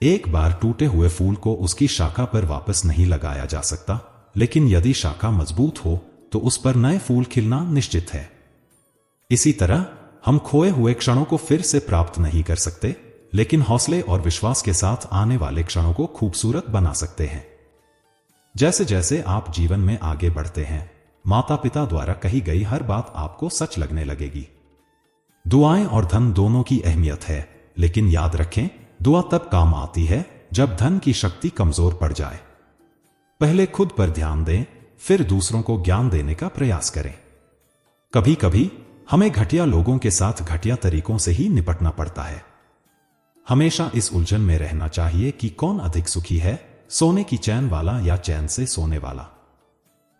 एक बार टूटे हुए फूल को उसकी शाखा पर वापस नहीं लगाया जा सकता, लेकिन यदि शाखा मजबूत हो तो उस पर नए फूल खिलना निश्चित है। इसी तरह हम खोए हुए क्षणों को फिर से प्राप्त नहीं कर सकते, लेकिन हौसले और विश्वास के साथ आने वाले क्षणों को खूबसूरत बना सकते हैं। जैसे जैसे आप जीवन में आगे बढ़ते हैं, माता पिता द्वारा कही गई हर बात आपको सच लगने लगेगी। दुआएं और धन दोनों की अहमियत है, लेकिन याद रखें, दुआ तब काम आती है जब धन की शक्ति कमजोर पड़ जाए। पहले खुद पर ध्यान दें, फिर दूसरों को ज्ञान देने का प्रयास करें। कभी कभी हमें घटिया लोगों के साथ घटिया तरीकों से ही निपटना पड़ता है। हमेशा इस उलझन में रहना चाहिए कि कौन अधिक सुखी है, सोने की चैन वाला या चैन से सोने वाला।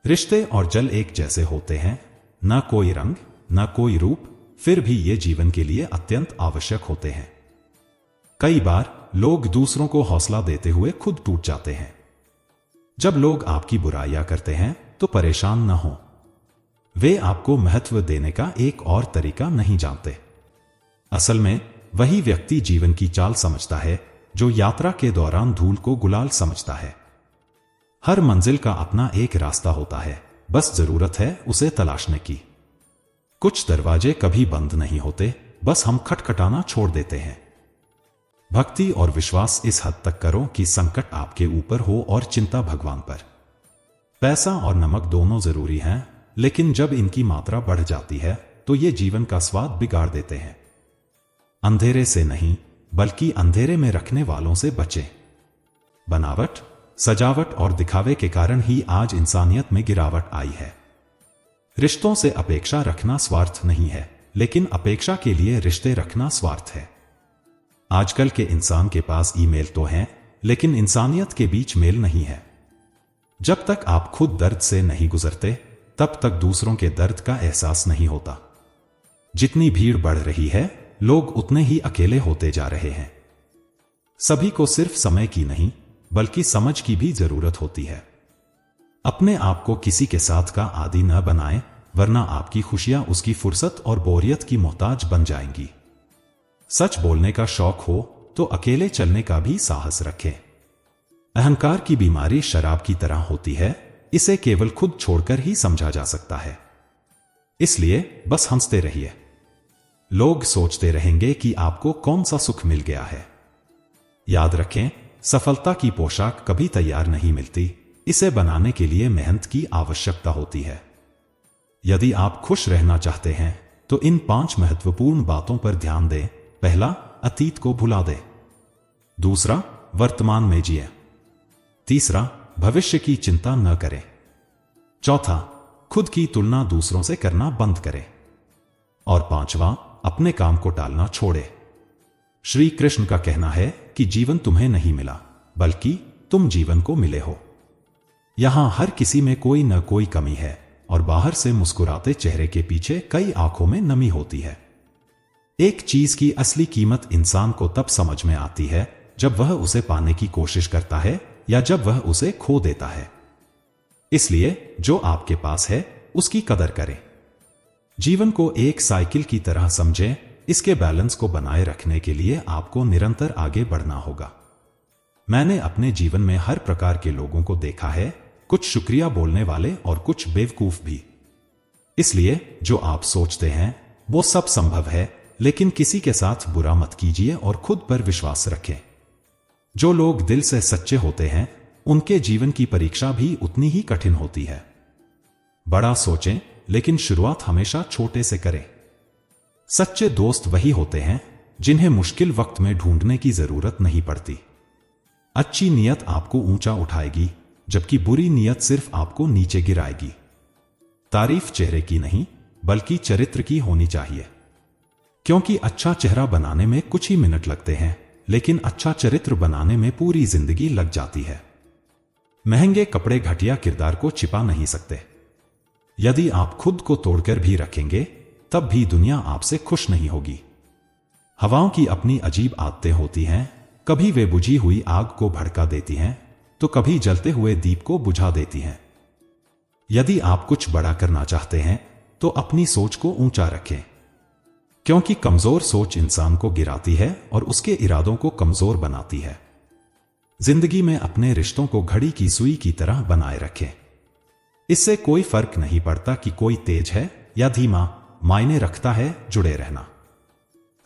रिश्ते और जल एक जैसे होते हैं, न कोई रंग न कोई रूप, फिर भी ये जीवन के लिए अत्यंत आवश्यक होते हैं। कई बार लोग दूसरों को हौसला देते हुए खुद टूट जाते हैं। जब लोग आपकी बुराइयां करते हैं तो परेशान न हो, वे आपको महत्व देने का एक और तरीका नहीं जानते। असल में वही व्यक्ति जीवन की चाल समझता है जो यात्रा के दौरान धूल को गुलाल समझता है। हर मंजिल का अपना एक रास्ता होता है, बस जरूरत है उसे तलाशने की। कुछ दरवाजे कभी बंद नहीं होते, बस हम खटखटाना छोड़ देते हैं। भक्ति और विश्वास इस हद तक करो कि संकट आपके ऊपर हो और चिंता भगवान पर। पैसा और नमक दोनों जरूरी हैं, लेकिन जब इनकी मात्रा बढ़ जाती है तो ये जीवन का स्वाद बिगाड़ देते हैं। अंधेरे से नहीं, बल्कि अंधेरे में रखने वालों से बचें। बनावट, सजावट और दिखावे के कारण ही आज इंसानियत में गिरावट आई है। रिश्तों से अपेक्षा रखना स्वार्थ नहीं है, लेकिन अपेक्षा के लिए रिश्ते रखना स्वार्थ है। आजकल के इंसान के पास ईमेल तो हैं, लेकिन इंसानियत के बीच मेल नहीं है। जब तक आप खुद दर्द से नहीं गुजरते, तब तक दूसरों के दर्द का एहसास नहीं होता। जितनी भीड़ बढ़ रही है, लोग उतने ही अकेले होते जा रहे हैं। सभी को सिर्फ समय की नहीं, बल्कि समझ की भी जरूरत होती है। अपने आप को किसी के साथ का आदी न बनाएं, वरना आपकी खुशियां उसकी फुर्सत और बोरियत की मोहताज बन जाएंगी। सच बोलने का शौक हो तो अकेले चलने का भी साहस रखें। अहंकार की बीमारी शराब की तरह होती है, इसे केवल खुद छोड़कर ही समझा जा सकता है। इसलिए बस हंसते रहिए। लोग सोचते रहेंगे कि आपको कौन सा सुख मिल गया है। याद रखें, सफलता की पोशाक कभी तैयार नहीं मिलती, इसे बनाने के लिए मेहनत की आवश्यकता होती है। यदि आप खुश रहना चाहते हैं तो इन 5 महत्वपूर्ण बातों पर ध्यान दें। पहला, अतीत को भुला दें। दूसरा, वर्तमान में जिए। तीसरा, भविष्य की चिंता न करें। चौथा, खुद की तुलना दूसरों से करना बंद करें। और पांचवा, अपने काम को टालना छोड़े। श्री कृष्ण का कहना है कि जीवन तुम्हें नहीं मिला, बल्कि तुम जीवन को मिले हो। यहां हर किसी में कोई न कोई कमी है, और बाहर से मुस्कुराते चेहरे के पीछे कई आंखों में नमी होती है। एक चीज की असली कीमत इंसान को तब समझ में आती है जब वह उसे पाने की कोशिश करता है या जब वह उसे खो देता है। इसलिए जो आपके पास है उसकी कदर करें। जीवन को एक साइकिल की तरह समझें। इसके बैलेंस को बनाए रखने के लिए आपको निरंतर आगे बढ़ना होगा। मैंने अपने जीवन में हर प्रकार के लोगों को देखा है, कुछ शुक्रिया बोलने वाले और कुछ बेवकूफ भी। इसलिए जो आप सोचते हैं वो सब संभव है, लेकिन किसी के साथ बुरा मत कीजिए और खुद पर विश्वास रखें। जो लोग दिल से सच्चे होते हैं, उनके जीवन की परीक्षा भी उतनी ही कठिन होती है। बड़ा सोचें, लेकिन शुरुआत हमेशा छोटे से करें। सच्चे दोस्त वही होते हैं जिन्हें मुश्किल वक्त में ढूंढने की जरूरत नहीं पड़ती। अच्छी नीयत आपको ऊंचा उठाएगी, जबकि बुरी नीयत सिर्फ आपको नीचे गिराएगी। तारीफ चेहरे की नहीं, बल्कि चरित्र की होनी चाहिए, क्योंकि अच्छा चेहरा बनाने में कुछ ही मिनट लगते हैं, लेकिन अच्छा चरित्र बनाने में पूरी जिंदगी लग जाती है। महंगे कपड़े घटिया किरदार को छिपा नहीं सकते। यदि आप खुद को तोड़कर भी रखेंगे, तब भी दुनिया आपसे खुश नहीं होगी। हवाओं की अपनी अजीब आदतें होती हैं, कभी वे बुझी हुई आग को भड़का देती हैं, तो कभी जलते हुए दीप को बुझा देती हैं। यदि आप कुछ बड़ा करना चाहते हैं, तो अपनी सोच को ऊंचा रखें, क्योंकि कमजोर सोच इंसान को गिराती है और उसके इरादों को कमजोर बनाती है। जिंदगी में अपने रिश्तों को घड़ी की सुई की तरह बनाए रखें। इससे कोई फर्क नहीं पड़ता कि कोई तेज है या धीमा, मायने रखता है जुड़े रहना।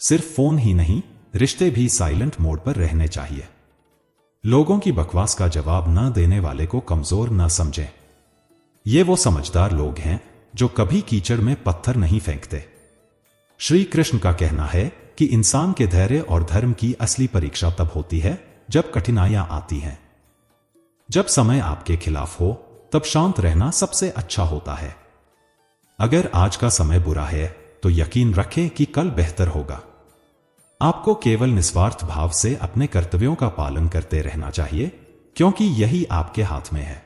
सिर्फ फोन ही नहीं, रिश्ते भी साइलेंट मोड पर रहने चाहिए। लोगों की बकवास का जवाब न देने वाले को कमजोर न समझें। ये वो समझदार लोग हैं जो कभी कीचड़ में पत्थर नहीं फेंकते। श्री कृष्ण का कहना है कि इंसान के धैर्य और धर्म की असली परीक्षा तब होती है जब कठिनाइयां आती हैं। जब समय आपके खिलाफ हो तब शांत रहना सबसे अच्छा होता है। अगर आज का समय बुरा है तो यकीन रखें कि कल बेहतर होगा। आपको केवल निस्वार्थ भाव से अपने कर्तव्यों का पालन करते रहना चाहिए, क्योंकि यही आपके हाथ में है।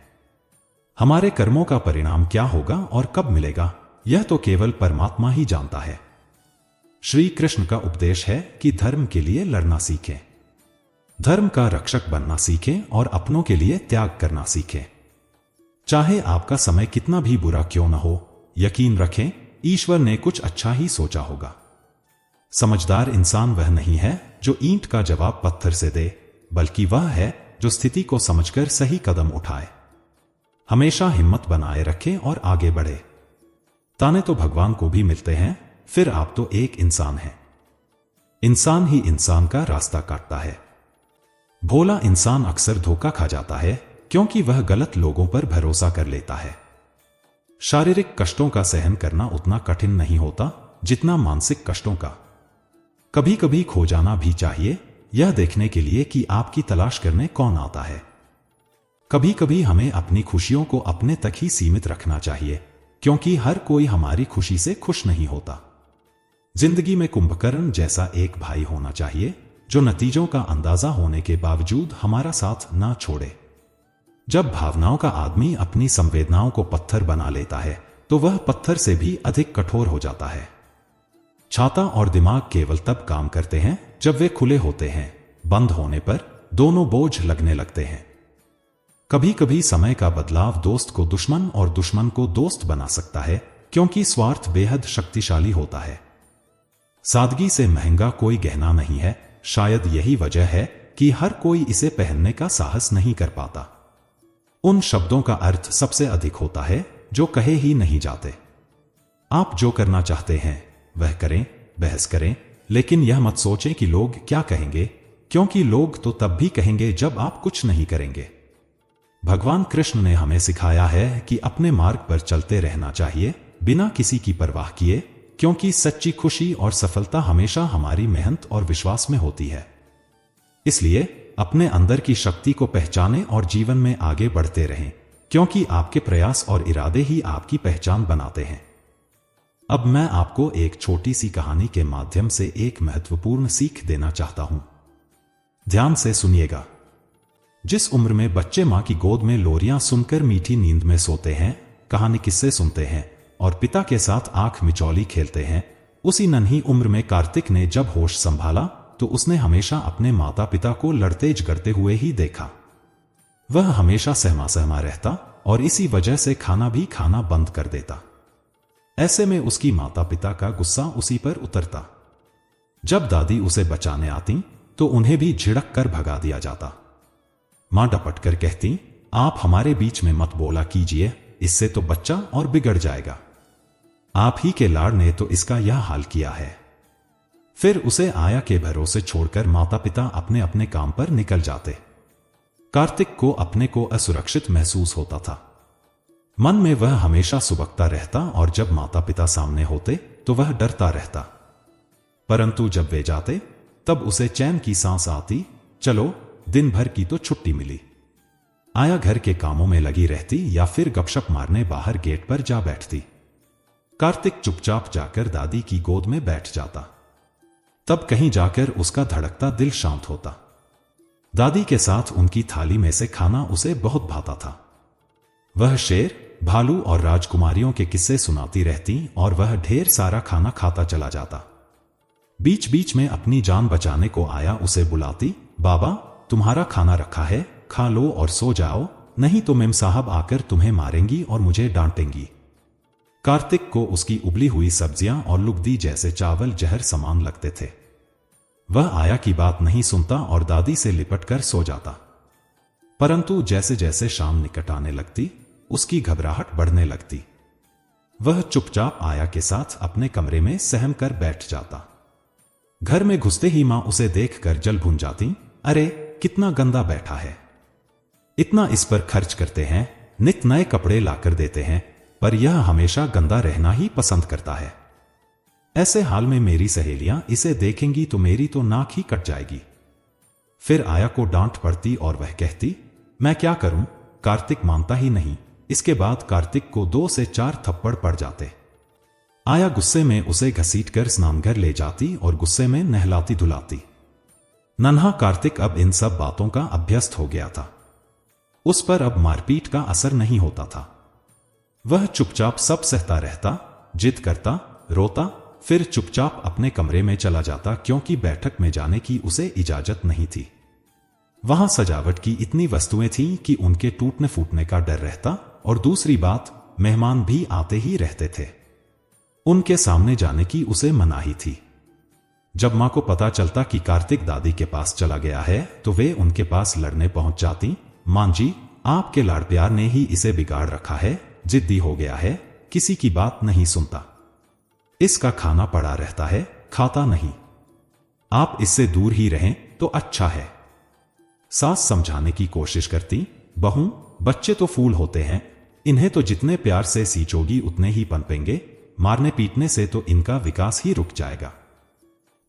हमारे कर्मों का परिणाम क्या होगा और कब मिलेगा, यह तो केवल परमात्मा ही जानता है। श्री कृष्ण का उपदेश है कि धर्म के लिए लड़ना सीखें, धर्म का रक्षक बनना सीखें और अपनों के लिए त्याग करना सीखें। चाहे आपका समय कितना भी बुरा क्यों न हो, यकीन रखें ईश्वर ने कुछ अच्छा ही सोचा होगा। समझदार इंसान वह नहीं है जो ईंट का जवाब पत्थर से दे, बल्कि वह है जो स्थिति को समझकर सही कदम उठाए। हमेशा हिम्मत बनाए रखें और आगे बढ़े। ताने तो भगवान को भी मिलते हैं, फिर आप तो एक इंसान हैं। इंसान ही इंसान का रास्ता काटता है। भोला इंसान अक्सर धोखा खा जाता है क्योंकि वह गलत लोगों पर भरोसा कर लेता है। शारीरिक कष्टों का सहन करना उतना कठिन नहीं होता जितना मानसिक कष्टों का। कभी कभी खो जाना भी चाहिए, यह देखने के लिए कि आपकी तलाश करने कौन आता है। कभी कभी हमें अपनी खुशियों को अपने तक ही सीमित रखना चाहिए, क्योंकि हर कोई हमारी खुशी से खुश नहीं होता। जिंदगी में कुंभकर्ण जैसा एक भाई होना चाहिए जो नतीजों का अंदाजा होने के बावजूद हमारा साथ ना छोड़े। जब भावनाओं का आदमी अपनी संवेदनाओं को पत्थर बना लेता है तो वह पत्थर से भी अधिक कठोर हो जाता है। छाता और दिमाग केवल तब काम करते हैं जब वे खुले होते हैं, बंद होने पर दोनों बोझ लगने लगते हैं। कभी कभी समय का बदलाव दोस्त को दुश्मन और दुश्मन को दोस्त बना सकता है, क्योंकि स्वार्थ बेहद शक्तिशाली होता है। सादगी से महंगा कोई गहना नहीं है, शायद यही वजह है कि हर कोई इसे पहनने का साहस नहीं कर पाता। उन शब्दों का अर्थ सबसे अधिक होता है जो कहे ही नहीं जाते। आप जो करना चाहते हैं वह करें, बहस करें, लेकिन यह मत सोचें कि लोग क्या कहेंगे, क्योंकि लोग तो तब भी कहेंगे जब आप कुछ नहीं करेंगे। भगवान कृष्ण ने हमें सिखाया है कि अपने मार्ग पर चलते रहना चाहिए बिना किसी की परवाह किए, क्योंकि सच्ची खुशी और सफलता हमेशा हमारी मेहनत और विश्वास में होती है। इसलिए अपने अंदर की शक्ति को पहचानें और जीवन में आगे बढ़ते रहें, क्योंकि आपके प्रयास और इरादे ही आपकी पहचान बनाते हैं। अब मैं आपको एक छोटी सी कहानी के माध्यम से एक महत्वपूर्ण सीख देना चाहता हूं। ध्यान से सुनिएगा। जिस उम्र में बच्चे मां की गोद में लोरियां सुनकर मीठी नींद में सोते हैं, कहानी किस्से सुनते हैं और पिता के साथ आंख मिचौली खेलते हैं, उसी नन्ही उम्र में कार्तिक ने जब होश संभाला तो उसने हमेशा अपने माता पिता को लड़ते झगड़ते हुए ही देखा। वह हमेशा सहमा सहमा रहता और इसी वजह से खाना भी खाना बंद कर देता। ऐसे में उसकी माता पिता का गुस्सा उसी पर उतरता। जब दादी उसे बचाने आती तो उन्हें भी झिड़क कर भगा दिया जाता। मां डपट कर कहती, आप हमारे बीच में मत बोला कीजिए, इससे तो बच्चा और बिगड़ जाएगा। आप ही के लाड़ ने तो इसका यह हाल किया है। फिर उसे आया के भरोसे छोड़कर माता पिता अपने अपने काम पर निकल जाते। कार्तिक को अपने को असुरक्षित महसूस होता था। मन में वह हमेशा सुबकता रहता और जब माता पिता सामने होते तो वह डरता रहता। परंतु जब वे जाते तब उसे चैन की सांस आती। चलो, दिन भर की तो छुट्टी मिली। आया घर के कामों में लगी रहती या फिर गपशप मारने बाहर गेट पर जा बैठती। कार्तिक चुपचाप जाकर दादी की गोद में बैठ जाता। तब कहीं जाकर उसका धड़कता दिल शांत होता। दादी के साथ उनकी थाली में से खाना उसे बहुत भाता था। वह शेर, भालू और राजकुमारियों के किस्से सुनाती रहती और वह ढेर सारा खाना खाता चला जाता। बीच बीच में अपनी जान बचाने को आया उसे बुलाती, बाबा तुम्हारा खाना रखा है, खा लो और सो जाओ, नहीं तो मेम साहब आकर तुम्हें मारेंगी और मुझे डांटेंगी। कार्तिक को उसकी उबली हुई सब्जियां और लुगदी जैसे चावल जहर समान लगते थे। वह आया की बात नहीं सुनता और दादी से लिपट कर सो जाता। परंतु जैसे जैसे शाम निकट आने लगती उसकी घबराहट बढ़ने लगती। वह चुपचाप आया के साथ अपने कमरे में सहम कर बैठ जाता। घर में घुसते ही मां उसे देखकर जल भुन जाती। अरे कितना गंदा बैठा है, इतना इस पर खर्च करते हैं, नित नए कपड़े लाकर देते हैं, पर यह हमेशा गंदा रहना ही पसंद करता है। ऐसे हाल में मेरी सहेलियां इसे देखेंगी तो मेरी तो नाक ही कट जाएगी। फिर आया को डांट पड़ती और वह कहती, मैं क्या करूं, कार्तिक मानता ही नहीं। इसके बाद कार्तिक को 2 से 4 थप्पड़ पड़ जाते। आया गुस्से में उसे घसीटकर स्नानघर ले जाती और गुस्से में नहलाती धुलाती। नन्हा कार्तिक अब इन सब बातों का अभ्यस्त हो गया था। उस पर अब मारपीट का असर नहीं होता था। वह चुपचाप सब सहता रहता, जिद करता, रोता, फिर चुपचाप अपने कमरे में चला जाता क्योंकि बैठक में जाने की उसे इजाजत नहीं थी। वहां सजावट की इतनी वस्तुएं थीं कि उनके टूटने फूटने का डर रहता, और दूसरी बात, मेहमान भी आते ही रहते थे। उनके सामने जाने की उसे मनाही थी। जब मां को पता चलता कि कार्तिक दादी के पास चला गया है तो वे उनके पास लड़ने पहुंच जाती। मां जी, आपके लाड़ प्यार ने ही इसे बिगाड़ रखा है, जिद्दी हो गया है, किसी की बात नहीं सुनता, इसका खाना पड़ा रहता है, खाता नहीं, आप इससे दूर ही रहें तो अच्छा है। सास समझाने की कोशिश करती, बहू, बच्चे तो फूल होते हैं, इन्हें तो जितने प्यार से सींचोगी उतने ही पनपेंगे, मारने पीटने से तो इनका विकास ही रुक जाएगा।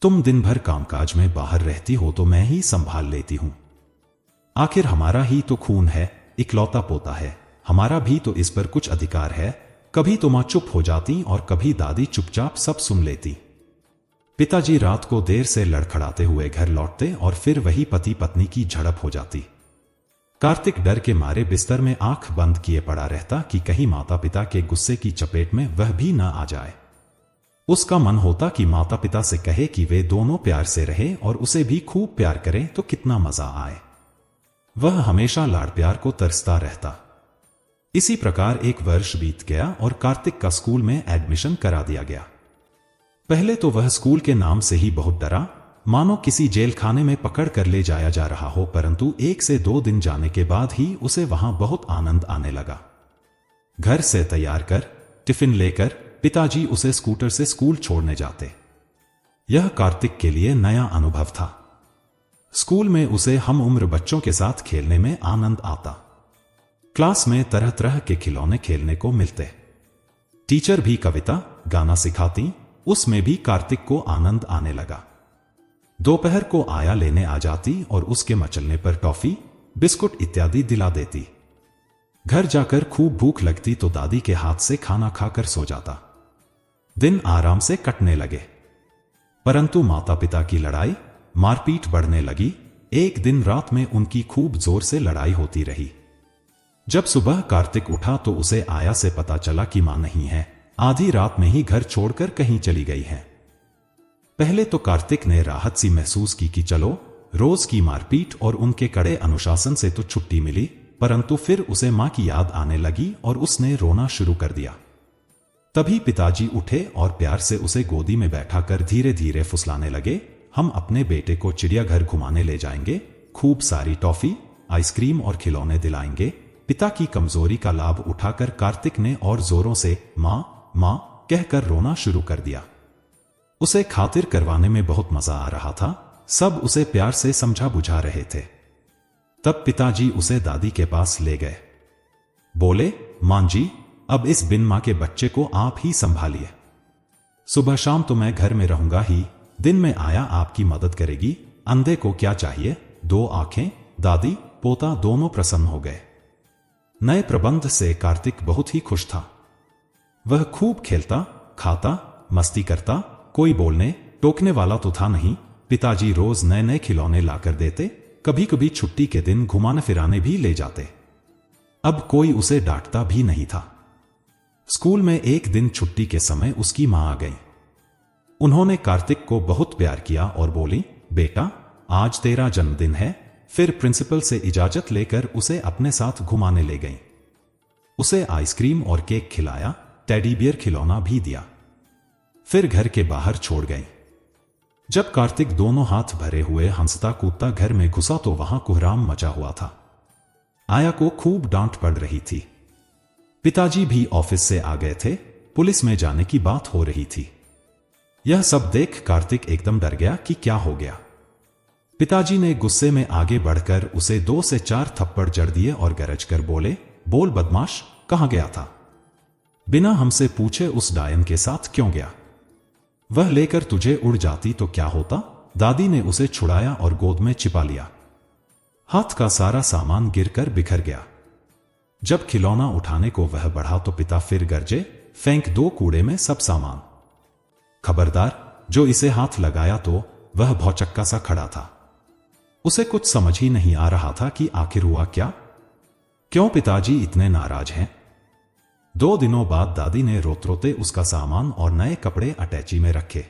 तुम दिन भर कामकाज में बाहर रहती हो तो मैं ही संभाल लेती हूं। आखिर हमारा ही तो खून है, इकलौता पोता है, हमारा भी तो इस पर कुछ अधिकार है। कभी तो मां चुप हो जाती और कभी दादी चुपचाप सब सुन लेती। पिताजी रात को देर से लड़खड़ाते हुए घर लौटते और फिर वही पति पत्नी की झड़प हो जाती। कार्तिक डर के मारे बिस्तर में आंख बंद किए पड़ा रहता कि कहीं माता पिता के गुस्से की चपेट में वह भी न आ जाए। उसका मन होता कि माता पिता से कहे कि वे दोनों प्यार से रहें और उसे भी खूब प्यार करें तो कितना मजा आए। वह हमेशा लाड़ प्यार को तरसता रहता। इसी प्रकार 1 वर्ष बीत गया और कार्तिक का स्कूल में एडमिशन करा दिया गया। पहले तो वह स्कूल के नाम से ही बहुत डरा, मानो किसी जेल खाने में पकड़ कर ले जाया जा रहा हो, परंतु 1 से 2 दिन जाने के बाद ही उसे वहां बहुत आनंद आने लगा। घर से तैयार कर, टिफिन लेकर पिताजी उसे स्कूटर से स्कूल छोड़ने जाते। यह कार्तिक के लिए नया अनुभव था। स्कूल में उसे हम उम्र बच्चों के साथ खेलने में आनंद आता। क्लास में तरह तरह के खिलौने खेलने को मिलते। टीचर भी कविता, गाना सिखाती, उसमें भी कार्तिक को आनंद आने लगा। दोपहर को आया लेने आ जाती और उसके मचलने पर टॉफी, बिस्कुट इत्यादि दिला देती। घर जाकर खूब भूख लगती तो दादी के हाथ से खाना खाकर सो जाता। दिन आराम से कटने लगे, परंतु माता पिता की लड़ाई मारपीट बढ़ने लगी। एक दिन रात में उनकी खूब जोर से लड़ाई होती रही। जब सुबह कार्तिक उठा तो उसे आया से पता चला कि मां नहीं है, आधी रात में ही घर छोड़कर कहीं चली गई है। पहले तो कार्तिक ने राहत सी महसूस की कि चलो रोज की मारपीट और उनके कड़े अनुशासन से तो छुट्टी मिली, परंतु फिर उसे मां की याद आने लगी और उसने रोना शुरू कर दिया। तभी पिताजी उठे और प्यार से उसे गोदी में बैठाकर धीरे धीरे फुसलाने लगे, हम अपने बेटे को चिड़ियाघर घुमाने ले जाएंगे, खूब सारी टॉफी, आइसक्रीम और खिलौने दिलाएंगे। पिता की कमजोरी का लाभ उठाकर कार्तिक ने और जोरों से मां मां कहकर रोना शुरू कर दिया। उसे खातिर करवाने में बहुत मजा आ रहा था, सब उसे प्यार से समझा बुझा रहे थे। तब पिताजी उसे दादी के पास ले गए। बोले, मां जी, अब इस बिन मां के बच्चे को आप ही संभालिए। सुबह शाम तो मैं घर में रहूंगा ही, दिन में आया आपकी मदद करेगी। अंधे को क्या चाहिए, 2 आंखें। दादी पोता दोनों प्रसन्न हो गए। नए प्रबंध से कार्तिक बहुत ही खुश था। वह खूब खेलता, खाता, मस्ती करता, कोई बोलने टोकने वाला तो था नहीं। पिताजी रोज नए नए खिलौने लाकर देते, कभी कभी छुट्टी के दिन घुमाने फिराने भी ले जाते। अब कोई उसे डांटता भी नहीं था। स्कूल में एक दिन छुट्टी के समय उसकी मां आ गई। उन्होंने कार्तिक को बहुत प्यार किया और बोली, बेटा आज तेरा जन्मदिन है। फिर प्रिंसिपल से इजाजत लेकर उसे अपने साथ घुमाने ले गई। उसे आइसक्रीम और केक खिलाया, टेडी बियर खिलौना भी दिया। फिर घर के बाहर छोड़ गई। जब कार्तिक दोनों हाथ भरे हुए हंसता कूदता घर में घुसा तो वहां कोहराम मचा हुआ था। आया को खूब डांट पड़ रही थी। पिताजी भी ऑफिस से आ गए थे, पुलिस में जाने की बात हो रही थी। यह सब देख कार्तिक एकदम डर गया कि क्या हो गया। पिताजी ने गुस्से में आगे बढ़कर उसे 2 से 4 थप्पड़ जड़ दिए और गरज कर बोले, बोल बदमाश, कहां गया था? बिना हमसे पूछे उस डायन के साथ क्यों गया? वह लेकर तुझे उड़ जाती तो क्या होता? दादी ने उसे छुड़ाया और गोद में छिपा लिया। हाथ का सारा सामान गिरकर बिखर गया। जब खिलौना उठाने को वह बढ़ा तो पिता फिर गरजे, फेंक दो कूड़े में सब सामान। खबरदार, जो इसे हाथ लगाया तो वह भौचक्का सा खड़ा था। उसे कुछ समझ ही नहीं आ रहा था कि आखिर हुआ क्या, क्यों पिताजी इतने नाराज हैं। 2 दिनों बाद दादी ने रोते उसका सामान और नए कपड़े अटैची में रखे।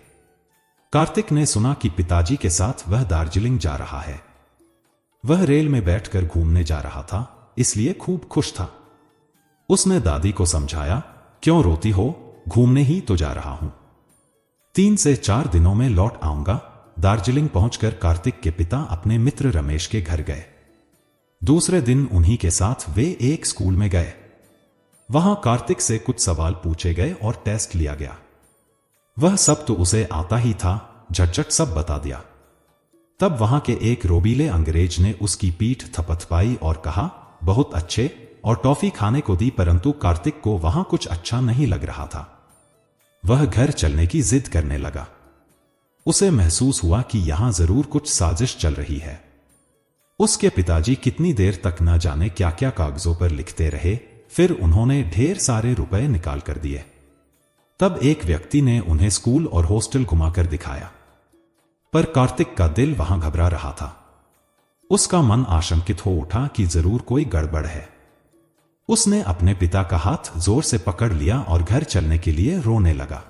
कार्तिक ने सुना कि पिताजी के साथ वह दार्जिलिंग जा रहा है। वह रेल में बैठकर घूमने जा रहा था, इसलिए खूब खुश था। उसने दादी को समझाया, क्यों रोती हो, घूमने ही तो जा रहा हूं। 3 से 4 दिनों में लौट आऊंगा। दार्जिलिंग पहुंचकर कार्तिक के पिता अपने मित्र रमेश के घर गए। दूसरे दिन उन्हीं के साथ वे एक स्कूल में गए। वहां कार्तिक से कुछ सवाल पूछे गए और टेस्ट लिया गया। वह सब तो उसे आता ही था, झटझट सब बता दिया। तब वहां के एक रोबीले अंग्रेज ने उसकी पीठ थपथपाई और कहा, बहुत अच्छे, और टॉफी खाने को दी, परंतु कार्तिक को वहां कुछ अच्छा नहीं लग रहा था। वह घर चलने की जिद करने लगा। उसे महसूस हुआ कि यहां जरूर कुछ साजिश चल रही है। उसके पिताजी कितनी देर तक न जाने क्या क्या कागजों पर लिखते रहे, फिर उन्होंने ढेर सारे रुपए निकाल कर दिए। तब एक व्यक्ति ने उन्हें स्कूल और हॉस्टल घुमाकर दिखाया, पर कार्तिक का दिल वहां घबरा रहा था। उसका मन आशंकित हो उठा कि जरूर कोई गड़बड़ है। उसने अपने पिता का हाथ जोर से पकड़ लिया और घर चलने के लिए रोने लगा।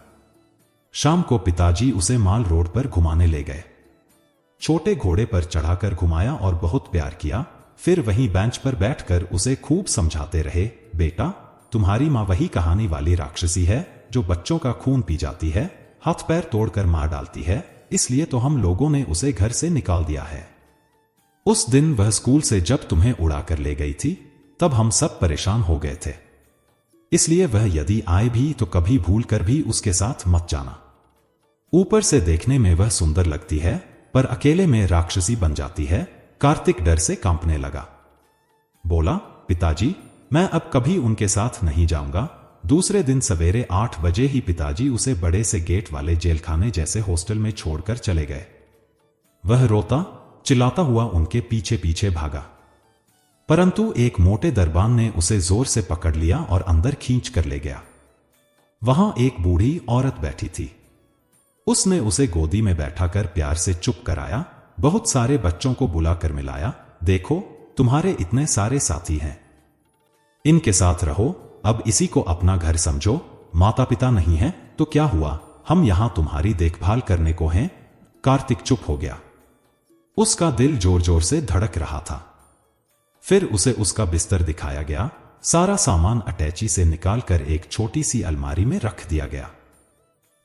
शाम को पिताजी उसे माल रोड पर घुमाने ले गए। छोटे घोड़े पर चढ़ाकर घुमाया और बहुत प्यार किया। फिर वहीं बेंच पर बैठकर उसे खूब समझाते रहे, बेटा, तुम्हारी मां वही कहानी वाली राक्षसी है जो बच्चों का खून पी जाती है, हाथ पैर तोड़कर मार डालती है, इसलिए तो हम लोगों ने उसे घर से निकाल दिया है। उस दिन वह स्कूल से जब तुम्हें उड़ाकर ले गई थी, तब हम सब परेशान हो गए थे। इसलिए वह यदि आए भी तो कभी भूल कर भी उसके साथ मत जाना। ऊपर से देखने में वह सुंदर लगती है, पर अकेले में राक्षसी बन जाती है। कार्तिक डर से कांपने लगा। बोला, पिताजी, मैं अब कभी उनके साथ नहीं जाऊंगा। दूसरे दिन सवेरे 8 बजे ही पिताजी उसे बड़े से गेट वाले जेलखाने जैसे हॉस्टल में छोड़कर चले गए। वह रोता चिल्लाता हुआ उनके पीछे पीछे भागा, परंतु एक मोटे दरबान ने उसे जोर से पकड़ लिया और अंदर खींच कर ले गया। वहां एक बूढ़ी औरत बैठी थी। उसने उसे गोदी में बैठाकर प्यार से चुप कराया, बहुत सारे बच्चों को बुलाकर मिलाया, देखो तुम्हारे इतने सारे साथी हैं, इनके साथ रहो, अब इसी को अपना घर समझो। माता पिता नहीं है तो क्या हुआ, हम यहां तुम्हारी देखभाल करने को हैं। कार्तिक चुप हो गया। उसका दिल जोर जोर से धड़क रहा था। फिर उसे उसका बिस्तर दिखाया गया। सारा सामान अटैची से निकालकर एक छोटी सी अलमारी में रख दिया गया।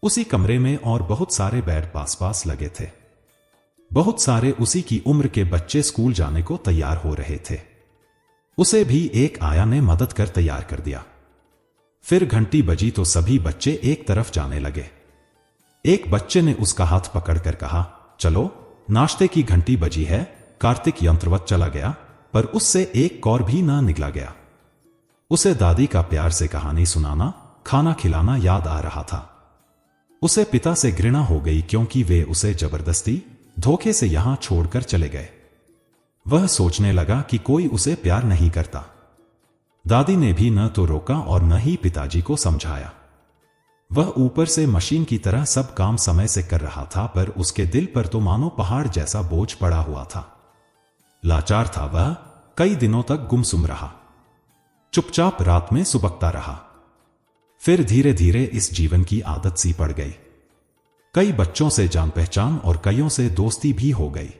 उसी कमरे में और बहुत सारे बेड पास पास लगे थे। बहुत सारे उसी की उम्र के बच्चे स्कूल जाने को तैयार हो रहे थे। उसे भी एक आया ने मदद कर तैयार कर दिया। फिर घंटी बजी तो सभी बच्चे एक तरफ जाने लगे। एक बच्चे ने उसका हाथ पकड़कर कहा, चलो, नाश्ते की घंटी बजी है। कार्तिक यंत्रवत चला गया, पर उससे एक कौर भी ना निकला गया। उसे दादी का प्यार से कहानी सुनाना, खाना खिलाना याद आ रहा था। उसे पिता से घृणा हो गई, क्योंकि वे उसे जबरदस्ती धोखे से यहां छोड़कर चले गए। वह सोचने लगा कि कोई उसे प्यार नहीं करता। दादी ने भी न तो रोका और न ही पिताजी को समझाया। वह ऊपर से मशीन की तरह सब काम समय से कर रहा था, पर उसके दिल पर तो मानो पहाड़ जैसा बोझ पड़ा हुआ था। लाचार था वह। कई दिनों तक गुमसुम रहा, चुपचाप रात में सुबकता रहा। फिर धीरे धीरे इस जीवन की आदत सी पड़ गई। कई बच्चों से जान पहचान और कईयों से दोस्ती भी हो गई।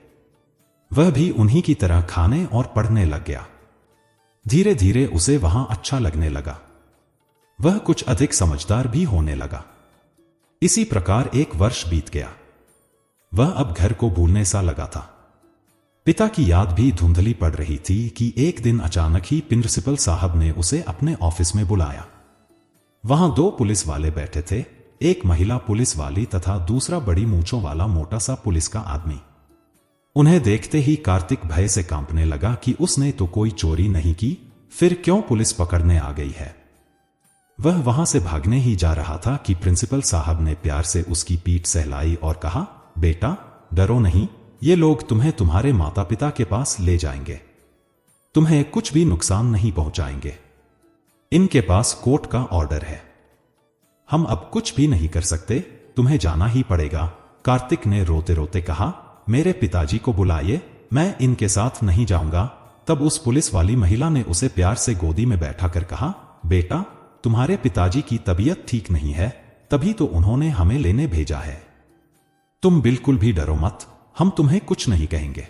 वह भी उन्हीं की तरह खाने और पढ़ने लग गया। धीरे धीरे उसे वहां अच्छा लगने लगा। वह कुछ अधिक समझदार भी होने लगा। इसी प्रकार 1 वर्ष बीत गया। वह अब घर को भूलने सा लगा था। पिता की याद भी धुंधली पड़ रही थी कि एक दिन अचानक ही प्रिंसिपल साहब ने उसे अपने ऑफिस में बुलाया। वहां दो पुलिस वाले बैठे थे, एक महिला पुलिस वाली तथा दूसरा बड़ी मूंछों वाला मोटा सा पुलिस का आदमी। उन्हें देखते ही कार्तिक भय से कांपने लगा कि उसने तो कोई चोरी नहीं की, फिर क्यों पुलिस पकड़ने आ गई है। वह वहां से भागने ही जा रहा था कि प्रिंसिपल साहब ने प्यार से उसकी पीठ सहलाई और कहा, बेटा डरो नहीं, ये लोग तुम्हें तुम्हारे माता पिता के पास ले जाएंगे, तुम्हें कुछ भी नुकसान नहीं पहुंचाएंगे। इनके पास कोर्ट का ऑर्डर है, हम अब कुछ भी नहीं कर सकते, तुम्हें जाना ही पड़ेगा। कार्तिक ने रोते रोते कहा, मेरे पिताजी को बुलाइए, मैं इनके साथ नहीं जाऊंगा। तब उस पुलिस वाली महिला ने उसे प्यार से गोदी में बैठाकर कहा, बेटा तुम्हारे पिताजी की तबीयत ठीक नहीं है, तभी तो उन्होंने हमें लेने भेजा है। तुम बिल्कुल भी डरो मत, हम तुम्हें कुछ नहीं कहेंगे,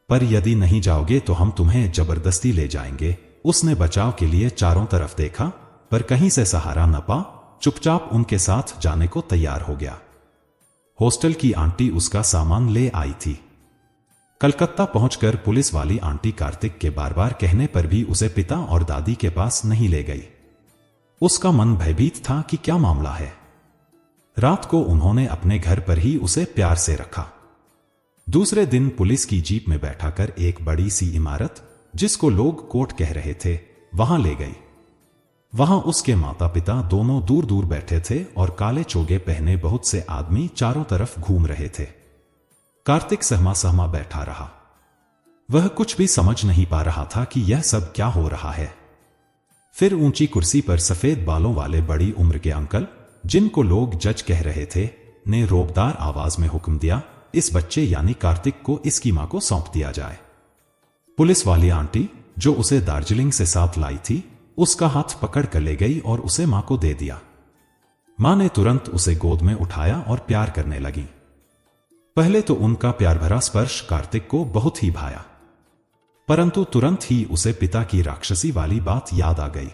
पर यदि नहीं जाओगे तो हम तुम्हें जबरदस्ती ले जाएंगे। उसने बचाव के लिए चारों तरफ देखा, पर कहीं से सहारा न पा, चुपचाप उनके साथ जाने को तैयार हो गया। हॉस्टल की आंटी उसका सामान ले आई थी। कलकत्ता पहुंचकर पुलिस वाली आंटी कार्तिक के बार बार कहने पर भी उसे पिता और दादी के पास नहीं ले गई। उसका मन भयभीत था कि क्या मामला है। रात को उन्होंने अपने घर पर ही उसे प्यार से रखा। दूसरे दिन पुलिस की जीप में बैठाकर एक बड़ी सी इमारत, जिसको लोग कोर्ट कह रहे थे, वहां ले गई। वहां उसके माता पिता दोनों दूर दूर बैठे थे और काले चोगे पहने बहुत से आदमी चारों तरफ घूम रहे थे। कार्तिक सहमा सहमा बैठा रहा। वह कुछ भी समझ नहीं पा रहा था कि यह सब क्या हो रहा है। फिर ऊंची कुर्सी पर सफेद बालों वाले बड़ी उम्र के अंकल, जिनको लोग जज कह रहे थे, ने रोबदार आवाज में हुक्म दिया, इस बच्चे यानी कार्तिक को इसकी मां को सौंप दिया जाए। पुलिस वाली आंटी, जो उसे दार्जिलिंग से साथ लाई थी, उसका हाथ पकड़ कर ले गई और उसे मां को दे दिया। मां ने तुरंत उसे गोद में उठाया और प्यार करने लगी। पहले तो उनका प्यार भरा स्पर्श कार्तिक को बहुत ही भाया, परंतु तुरंत ही उसे पिता की राक्षसी वाली बात याद आ गई।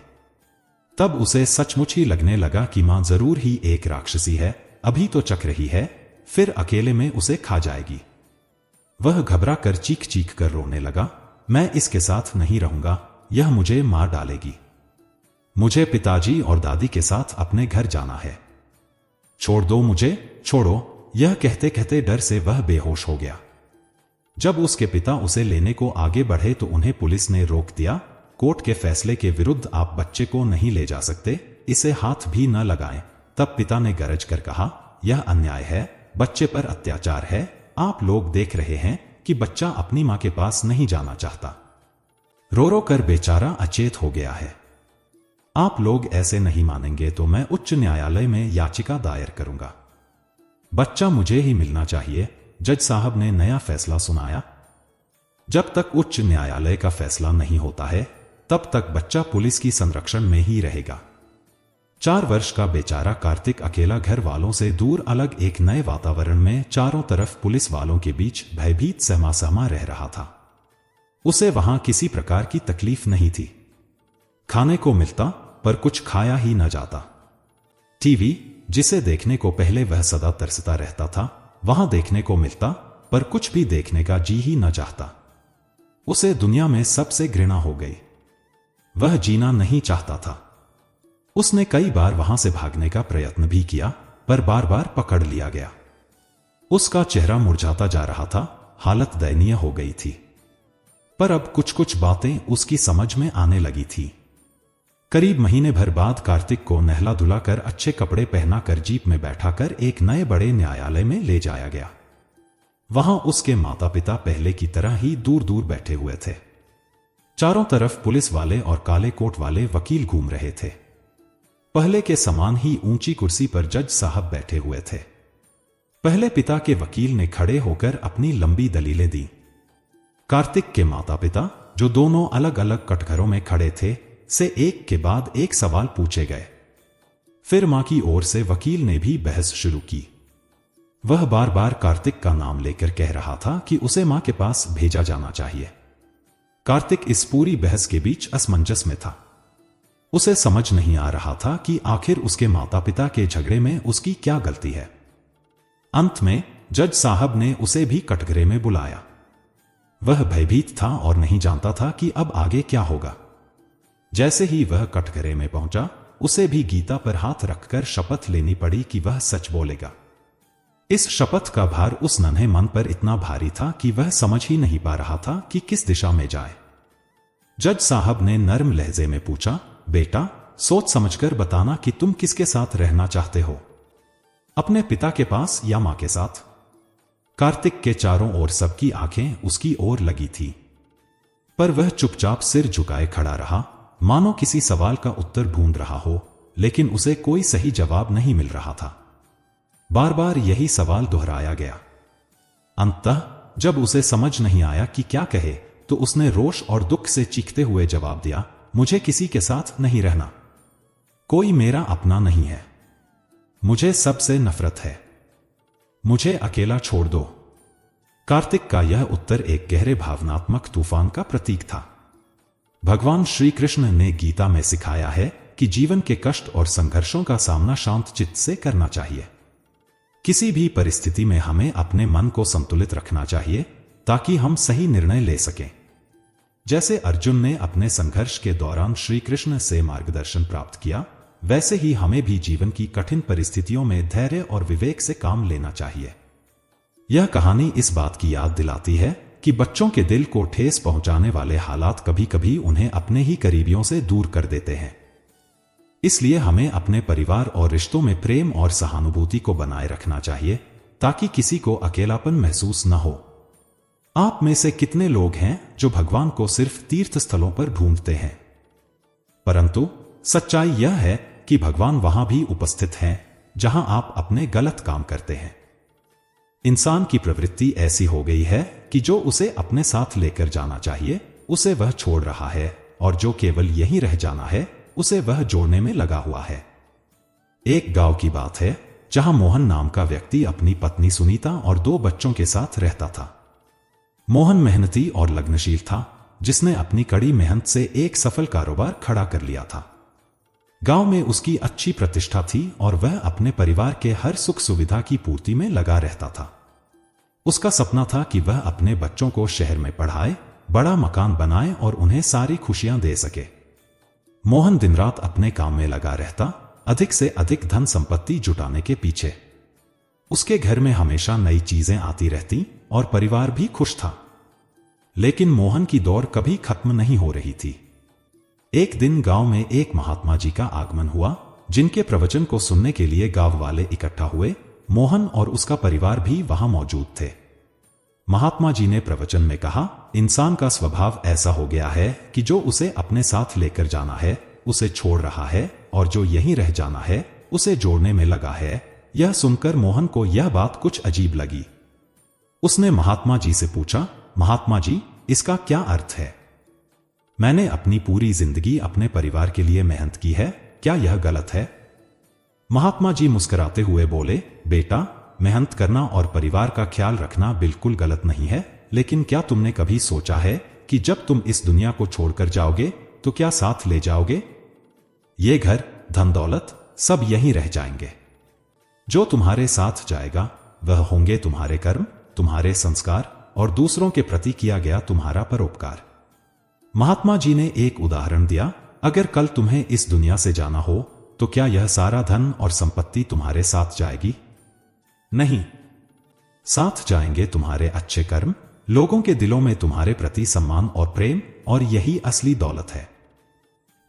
तब उसे सचमुच ही लगने लगा कि मां जरूर ही एक राक्षसी है, अभी तो चख रही है, फिर अकेले में उसे खा जाएगी। वह घबरा कर चीख चीख कर रोने लगा, मैं इसके साथ नहीं रहूंगा, यह मुझे मार डालेगी। मुझे पिताजी और दादी के साथ अपने घर जाना है, छोड़ दो मुझे, छोड़ो। यह कहते कहते डर से वह बेहोश हो गया। जब उसके पिता उसे लेने को आगे बढ़े तो उन्हें पुलिस ने रोक दिया। कोर्ट के फैसले के विरुद्ध आप बच्चे को नहीं ले जा सकते, इसे हाथ भी न लगाएं। तब पिता ने गरज कर कहा, यह अन्याय है, बच्चे पर अत्याचार है। आप लोग देख रहे हैं कि बच्चा अपनी मां के पास नहीं जाना चाहता। रो रो कर बेचारा अचेत हो गया है। आप लोग ऐसे नहीं मानेंगे तो मैं उच्च न्यायालय में याचिका दायर करूंगा। बच्चा मुझे ही मिलना चाहिए। जज साहब ने नया फैसला सुनाया। जब तक उच्च न्यायालय का फैसला नहीं होता है, तब तक बच्चा पुलिस की संरक्षण में ही रहेगा। 4 वर्ष का बेचारा कार्तिक अकेला घर वालों से दूर अलग एक नए वातावरण में चारों तरफ पुलिस वालों के बीच भयभीत सहमा सहमा रह रहा था। उसे वहां किसी प्रकार की तकलीफ नहीं थी। खाने को मिलता, पर कुछ खाया ही न जाता। टीवी, जिसे देखने को पहले वह सदा तरसता रहता था, वहां देखने को मिलता, पर कुछ भी देखने का जी ही न चाहता। उसे दुनिया में सबसे घृणा हो गई। वह जीना नहीं चाहता था। उसने कई बार वहां से भागने का प्रयत्न भी किया, पर बार बार पकड़ लिया गया। उसका चेहरा मुरझाता जा रहा था, हालत दयनीय हो गई थी। पर अब कुछ कुछ बातें उसकी समझ में आने लगी थी। करीब महीने भर बाद कार्तिक को नहला धुलाकर अच्छे कपड़े पहनाकर जीप में बैठाकर एक नए बड़े न्यायालय में ले जाया गया। वहां उसके माता पिता पहले की तरह ही दूर दूर बैठे हुए थे। चारों तरफ पुलिस वाले और काले कोट वाले वकील घूम रहे थे। पहले के समान ही ऊंची कुर्सी पर जज साहब बैठे हुए थे। पहले पिता के वकील ने खड़े होकर अपनी लंबी दलीलें दी। कार्तिक के माता पिता, जो दोनों अलग अलग कटघरों में खड़े थे, से एक के बाद एक सवाल पूछे गए। फिर मां की ओर से वकील ने भी बहस शुरू की। वह बार बार कार्तिक का नाम लेकर कह रहा था कि उसे मां के पास भेजा जाना चाहिए। कार्तिक इस पूरी बहस के बीच असमंजस में था। उसे समझ नहीं आ रहा था कि आखिर उसके माता पिता के झगड़े में उसकी क्या गलती है। अंत में जज साहब ने उसे भी कटघरे में बुलाया। वह भयभीत था और नहीं जानता था कि अब आगे क्या होगा। जैसे ही वह कटघरे में पहुंचा, उसे भी गीता पर हाथ रखकर शपथ लेनी पड़ी कि वह सच बोलेगा। इस शपथ का भार उस नन्हे मन पर इतना भारी था कि वह समझ ही नहीं पा रहा था कि किस दिशा में जाए। जज साहब ने नर्म लहजे में पूछा, बेटा, सोच समझकर बताना कि तुम किसके साथ रहना चाहते हो, अपने पिता के पास या मां के साथ। कार्तिक के चारों ओर सबकी आंखें उसकी ओर लगी थी, पर वह चुपचाप सिर झुकाए खड़ा रहा, मानो किसी सवाल का उत्तर ढूंढ रहा हो, लेकिन उसे कोई सही जवाब नहीं मिल रहा था। बार बार यही सवाल दोहराया गया। अंततः जब उसे समझ नहीं आया कि क्या कहे, तो उसने रोष और दुख से चीखते हुए जवाब दिया, मुझे किसी के साथ नहीं रहना, कोई मेरा अपना नहीं है, मुझे सबसे नफरत है, मुझे अकेला छोड़ दो। कार्तिक का यह उत्तर एक गहरे भावनात्मक तूफान का प्रतीक था। भगवान श्री कृष्ण ने गीता में सिखाया है कि जीवन के कष्ट और संघर्षों का सामना शांत चित्त से करना चाहिए। किसी भी परिस्थिति में हमें अपने मन को संतुलित रखना चाहिए ताकि हम सही निर्णय ले सकें। जैसे अर्जुन ने अपने संघर्ष के दौरान श्री कृष्ण से मार्गदर्शन प्राप्त किया, वैसे ही हमें भी जीवन की कठिन परिस्थितियों में धैर्य और विवेक से काम लेना चाहिए। यह कहानी इस बात की याद दिलाती है कि बच्चों के दिल को ठेस पहुंचाने वाले हालात कभी कभी उन्हें अपने ही करीबियों से दूर कर देते हैं। इसलिए हमें अपने परिवार और रिश्तों में प्रेम और सहानुभूति को बनाए रखना चाहिए ताकि किसी को अकेलापन महसूस न हो। आप में से कितने लोग हैं जो भगवान को सिर्फ तीर्थ स्थलों पर ढूंढते हैं, परंतु सच्चाई यह है कि भगवान वहां भी उपस्थित हैं जहां आप अपने गलत काम करते हैं। इंसान की प्रवृत्ति ऐसी हो गई है कि जो उसे अपने साथ लेकर जाना चाहिए उसे वह छोड़ रहा है, और जो केवल यहीं रह जाना है उसे वह जोड़ने में लगा हुआ है। एक गांव की बात है जहां मोहन नाम का व्यक्ति अपनी पत्नी सुनीता और 2 बच्चों के साथ रहता था। मोहन मेहनती और लग्नशील था, जिसने अपनी कड़ी मेहनत से एक सफल कारोबार खड़ा कर लिया था। गांव में उसकी अच्छी प्रतिष्ठा थी और वह अपने परिवार के हर सुख सुविधा की पूर्ति में लगा रहता था। उसका सपना था कि वह अपने बच्चों को शहर में पढ़ाए, बड़ा मकान बनाए और उन्हें सारी खुशियां दे सके। मोहन दिन रात अपने काम में लगा रहता, अधिक से अधिक धन संपत्ति जुटाने के पीछे। उसके घर में हमेशा नई चीजें आती रहती और परिवार भी खुश था। लेकिन मोहन की दौड़ कभी खत्म नहीं हो रही थी। एक दिन गांव में एक महात्मा जी का आगमन हुआ, जिनके प्रवचन को सुनने के लिए गांव वाले इकट्ठा हुए। मोहन और उसका परिवार भी वहां मौजूद थे। महात्मा जी ने प्रवचन में कहा, इंसान का स्वभाव ऐसा हो गया है कि जो उसे अपने साथ लेकर जाना है उसे छोड़ रहा है, और जो यहीं रह जाना है उसे जोड़ने में लगा है। यह सुनकर मोहन को यह बात कुछ अजीब लगी। उसने महात्मा जी से पूछा, महात्मा जी, इसका क्या अर्थ है? मैंने अपनी पूरी जिंदगी अपने परिवार के लिए मेहनत की है, क्या यह गलत है? महात्मा जी मुस्कुराते हुए बोले, बेटा, मेहनत करना और परिवार का ख्याल रखना बिल्कुल गलत नहीं है, लेकिन क्या तुमने कभी सोचा है कि जब तुम इस दुनिया को छोड़कर जाओगे तो क्या साथ ले जाओगे? ये घर, धन दौलत सब यहीं रह जाएंगे। जो तुम्हारे साथ जाएगा वह होंगे तुम्हारे कर्म, तुम्हारे संस्कार और दूसरों के प्रति किया गया तुम्हारा परोपकार। महात्मा जी ने एक उदाहरण दिया, अगर कल तुम्हें इस दुनिया से जाना हो तो क्या यह सारा धन और संपत्ति तुम्हारे साथ जाएगी? नहीं, साथ जाएंगे तुम्हारे अच्छे कर्म, लोगों के दिलों में तुम्हारे प्रति सम्मान और प्रेम, और यही असली दौलत है।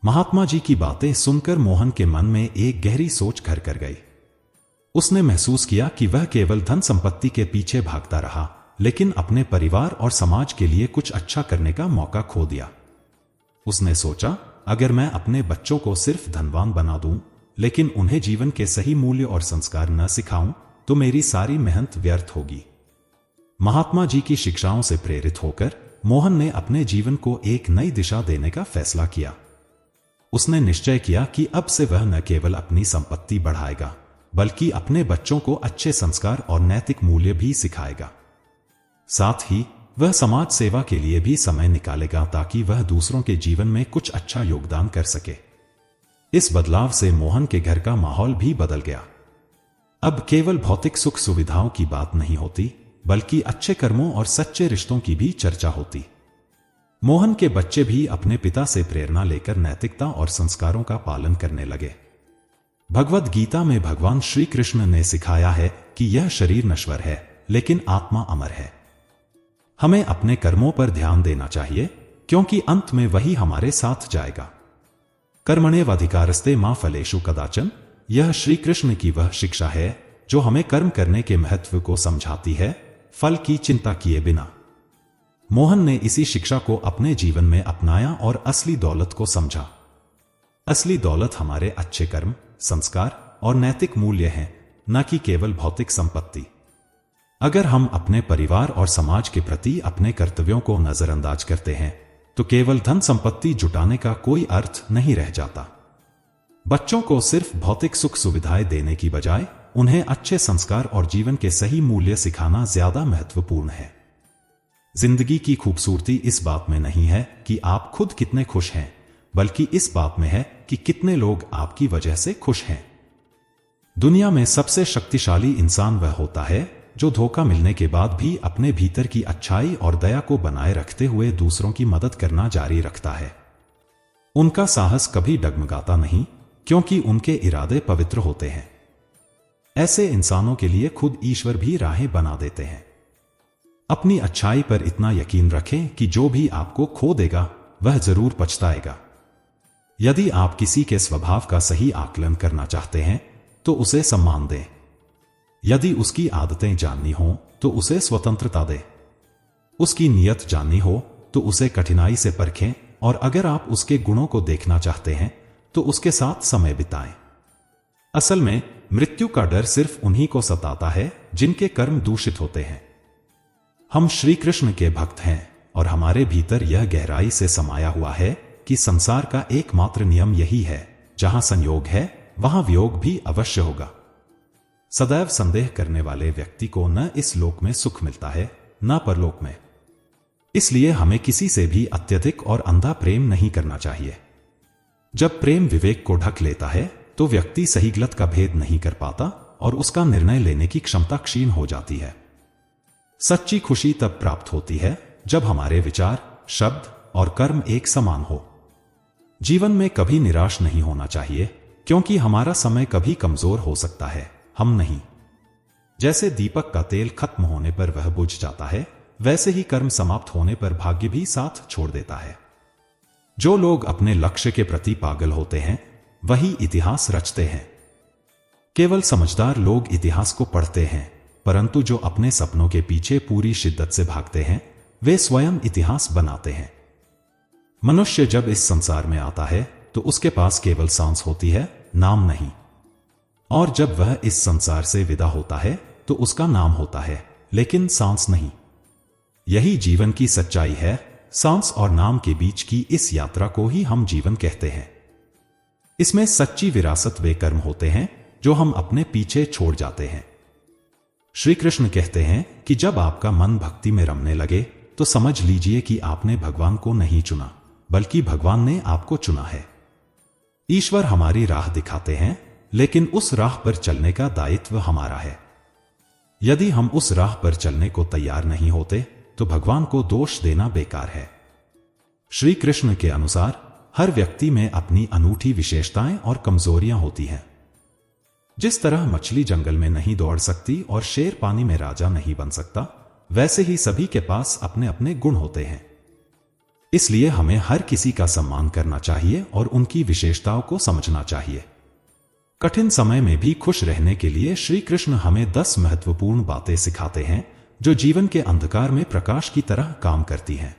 महात्मा जी की बातें सुनकर मोहन के मन में एक गहरी सोच घर कर गई। उसने महसूस किया कि वह केवल धन संपत्ति के पीछे भागता रहा, लेकिन अपने परिवार और समाज के लिए कुछ अच्छा करने का मौका खो दिया। उसने सोचा, अगर मैं अपने बच्चों को सिर्फ धनवान बना दूं, लेकिन उन्हें जीवन के सही मूल्य और संस्कार न सिखाऊं, तो मेरी सारी मेहनत व्यर्थ होगी। महात्मा जी की शिक्षाओं से प्रेरित होकर मोहन ने अपने जीवन को एक नई दिशा देने का फैसला किया। उसने निश्चय किया कि अब से वह न केवल अपनी संपत्ति बढ़ाएगा, बल्कि अपने बच्चों को अच्छे संस्कार और नैतिक मूल्य भी सिखाएगा। साथ ही वह समाज सेवा के लिए भी समय निकालेगा ताकि वह दूसरों के जीवन में कुछ अच्छा योगदान कर सके। इस बदलाव से मोहन के घर का माहौल भी बदल गया। अब केवल भौतिक सुख सुविधाओं की बात नहीं होती, बल्कि अच्छे कर्मों और सच्चे रिश्तों की भी चर्चा होती। मोहन के बच्चे भी अपने पिता से प्रेरणा लेकर नैतिकता और संस्कारों का पालन करने लगे। भगवद गीता में भगवान श्री कृष्ण ने सिखाया है कि यह शरीर नश्वर है, लेकिन आत्मा अमर है। हमें अपने कर्मों पर ध्यान देना चाहिए, क्योंकि अंत में वही हमारे साथ जाएगा। कर्मण्येवाधिकारस्ते मा फलेषु कदाचन, यह श्री कृष्ण की वह शिक्षा है जो हमें कर्म करने के महत्व को समझाती है, फल की चिंता किए बिना। मोहन ने इसी शिक्षा को अपने जीवन में अपनाया और असली दौलत को समझा। असली दौलत हमारे अच्छे कर्म, संस्कार और नैतिक मूल्य हैं, न कि केवल भौतिक संपत्ति। अगर हम अपने परिवार और समाज के प्रति अपने कर्तव्यों को नजरअंदाज करते हैं तो केवल धन संपत्ति जुटाने का कोई अर्थ नहीं रह जाता। बच्चों को सिर्फ भौतिक सुख सुविधाएं देने की बजाय उन्हें अच्छे संस्कार और जीवन के सही मूल्य सिखाना ज्यादा महत्वपूर्ण है। जिंदगी की खूबसूरती इस बात में नहीं है कि आप खुद कितने खुश हैं, बल्कि इस बात में है कि कितने लोग आपकी वजह से खुश हैं। दुनिया में सबसे शक्तिशाली इंसान वह होता है जो धोखा मिलने के बाद भी अपने भीतर की अच्छाई और दया को बनाए रखते हुए दूसरों की मदद करना जारी रखता है। उनका साहस कभी डगमगाता नहीं, क्योंकि उनके इरादे पवित्र होते हैं। ऐसे इंसानों के लिए खुद ईश्वर भी राहें बना देते हैं। अपनी अच्छाई पर इतना यकीन रखें कि जो भी आपको खो देगा वह जरूर पछताएगा। यदि आप किसी के स्वभाव का सही आकलन करना चाहते हैं तो उसे सम्मान दें। यदि उसकी आदतें जाननी हो तो उसे स्वतंत्रता दें। उसकी नीयत जाननी हो तो उसे कठिनाई से परखें, और अगर आप उसके गुणों को देखना चाहते हैं तो उसके साथ समय बिताएं। असल में मृत्यु का डर सिर्फ उन्हीं को सताता है जिनके कर्म दूषित होते हैं। हम श्री कृष्ण के भक्त हैं और हमारे भीतर यह गहराई से समाया हुआ है कि संसार का एकमात्र नियम यही है, जहां संयोग है वहां वियोग भी अवश्य होगा। सदैव संदेह करने वाले व्यक्ति को न इस लोक में सुख मिलता है न परलोक में। इसलिए हमें किसी से भी अत्यधिक और अंधा प्रेम नहीं करना चाहिए। जब प्रेम विवेक को ढक लेता है तो व्यक्ति सही गलत का भेद नहीं कर पाता और उसका निर्णय लेने की क्षमता क्षीण हो जाती है। सच्ची खुशी तब प्राप्त होती है जब हमारे विचार, शब्द और कर्म एक समान हो। जीवन में कभी निराश नहीं होना चाहिए, क्योंकि हमारा समय कभी कमजोर हो सकता है, हम नहीं। जैसे दीपक का तेल खत्म होने पर वह बुझ जाता है, वैसे ही कर्म समाप्त होने पर भाग्य भी साथ छोड़ देता है। जो लोग अपने लक्ष्य के प्रति पागल होते हैं वही इतिहास रचते हैं। केवल समझदार लोग इतिहास को पढ़ते हैं, परंतु जो अपने सपनों के पीछे पूरी शिद्दत से भागते हैं वे स्वयं इतिहास बनाते हैं। मनुष्य जब इस संसार में आता है तो उसके पास केवल सांस होती है, नाम नहीं। और जब वह इस संसार से विदा होता है तो उसका नाम होता है, लेकिन सांस नहीं। यही जीवन की सच्चाई है। सांस और नाम के बीच की इस यात्रा को ही हम जीवन कहते हैं। इसमें सच्ची विरासत वे कर्म होते हैं जो हम अपने पीछे छोड़ जाते हैं। श्री कृष्ण कहते हैं कि जब आपका मन भक्ति में रमने लगे तो समझ लीजिए कि आपने भगवान को नहीं चुना, बल्कि भगवान ने आपको चुना है। ईश्वर हमारी राह दिखाते हैं, लेकिन उस राह पर चलने का दायित्व हमारा है। यदि हम उस राह पर चलने को तैयार नहीं होते तो भगवान को दोष देना बेकार है। श्री कृष्ण के अनुसार हर व्यक्ति में अपनी अनूठी विशेषताएं और कमजोरियां होती हैं। जिस तरह मछली जंगल में नहीं दौड़ सकती और शेर पानी में राजा नहीं बन सकता, वैसे ही सभी के पास अपने अपने गुण होते हैं। इसलिए हमें हर किसी का सम्मान करना चाहिए और उनकी विशेषताओं को समझना चाहिए। कठिन समय में भी खुश रहने के लिए श्री कृष्ण हमें 10 महत्वपूर्ण बातें सिखाते हैं जो जीवन के अंधकार में प्रकाश की तरह काम करती हैं।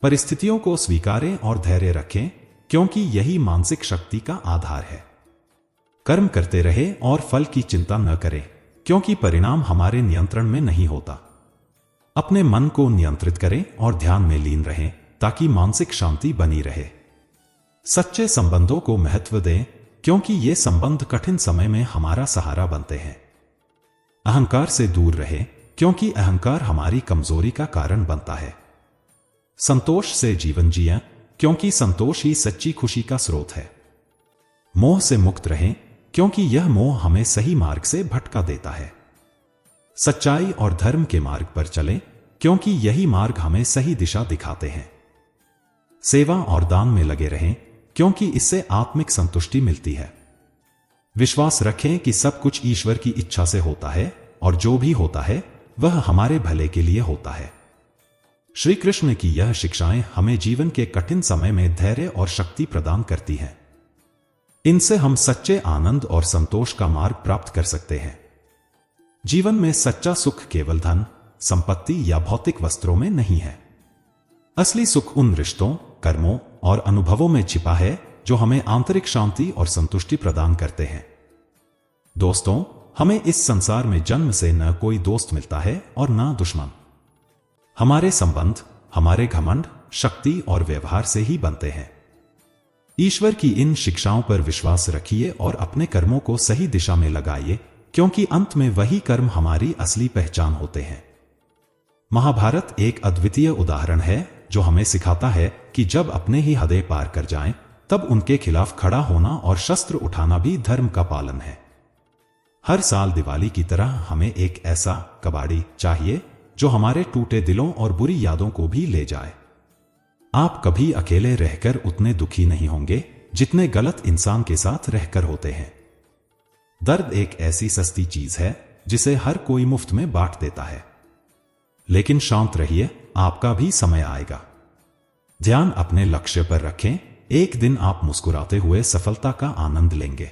परिस्थितियों को स्वीकारें और धैर्य रखें, क्योंकि यही मानसिक शक्ति का आधार है। कर्म करते रहे और फल की चिंता न करें, क्योंकि परिणाम हमारे नियंत्रण में नहीं होता। अपने मन को नियंत्रित करें और ध्यान में लीन रहें ताकि मानसिक शांति बनी रहे। सच्चे संबंधों को महत्व दें, क्योंकि ये संबंध कठिन समय में हमारा सहारा बनते हैं। अहंकार से दूर रहें, क्योंकि अहंकार हमारी कमजोरी का कारण बनता है। संतोष से जीवन जिएं, क्योंकि संतोष ही सच्ची खुशी का स्रोत है। मोह से मुक्त रहें, क्योंकि यह मोह हमें सही मार्ग से भटका देता है। सच्चाई और धर्म के मार्ग पर चलें, क्योंकि यही मार्ग हमें सही दिशा दिखाते हैं। सेवा और दान में लगे रहें, क्योंकि इससे आत्मिक संतुष्टि मिलती है। विश्वास रखें कि सब कुछ ईश्वर की इच्छा से होता है और जो भी होता है वह हमारे भले के लिए होता है। श्री कृष्ण की यह शिक्षाएं हमें जीवन के कठिन समय में धैर्य और शक्ति प्रदान करती हैं। इनसे हम सच्चे आनंद और संतोष का मार्ग प्राप्त कर सकते हैं। जीवन में सच्चा सुख केवल धन, संपत्ति या भौतिक वस्त्रों में नहीं है। असली सुख उन रिश्तों, कर्मों और अनुभवों में छिपा है जो हमें आंतरिक शांति और संतुष्टि प्रदान करते हैं। दोस्तों, हमें इस संसार में जन्म से न कोई दोस्त मिलता है और न दुश्मन। हमारे संबंध हमारे घमंड, शक्ति और व्यवहार से ही बनते हैं। ईश्वर की इन शिक्षाओं पर विश्वास रखिए और अपने कर्मों को सही दिशा में लगाइए, क्योंकि अंत में वही कर्म हमारी असली पहचान होते हैं। महाभारत एक अद्वितीय उदाहरण है जो हमें सिखाता है कि जब अपने ही हदें पार कर जाएं, तब उनके खिलाफ खड़ा होना और शस्त्र उठाना भी धर्म का पालन है। हर साल दिवाली की तरह हमें एक ऐसा कबाड़ी चाहिए जो हमारे टूटे दिलों और बुरी यादों को भी ले जाए। आप कभी अकेले रहकर उतने दुखी नहीं होंगे जितने गलत इंसान के साथ रहकर होते हैं। दर्द एक ऐसी सस्ती चीज है जिसे हर कोई मुफ्त में बांट देता है। लेकिन शांत रहिए, आपका भी समय आएगा। ध्यान अपने लक्ष्य पर रखें, एक दिन आप मुस्कुराते हुए सफलता का आनंद लेंगे।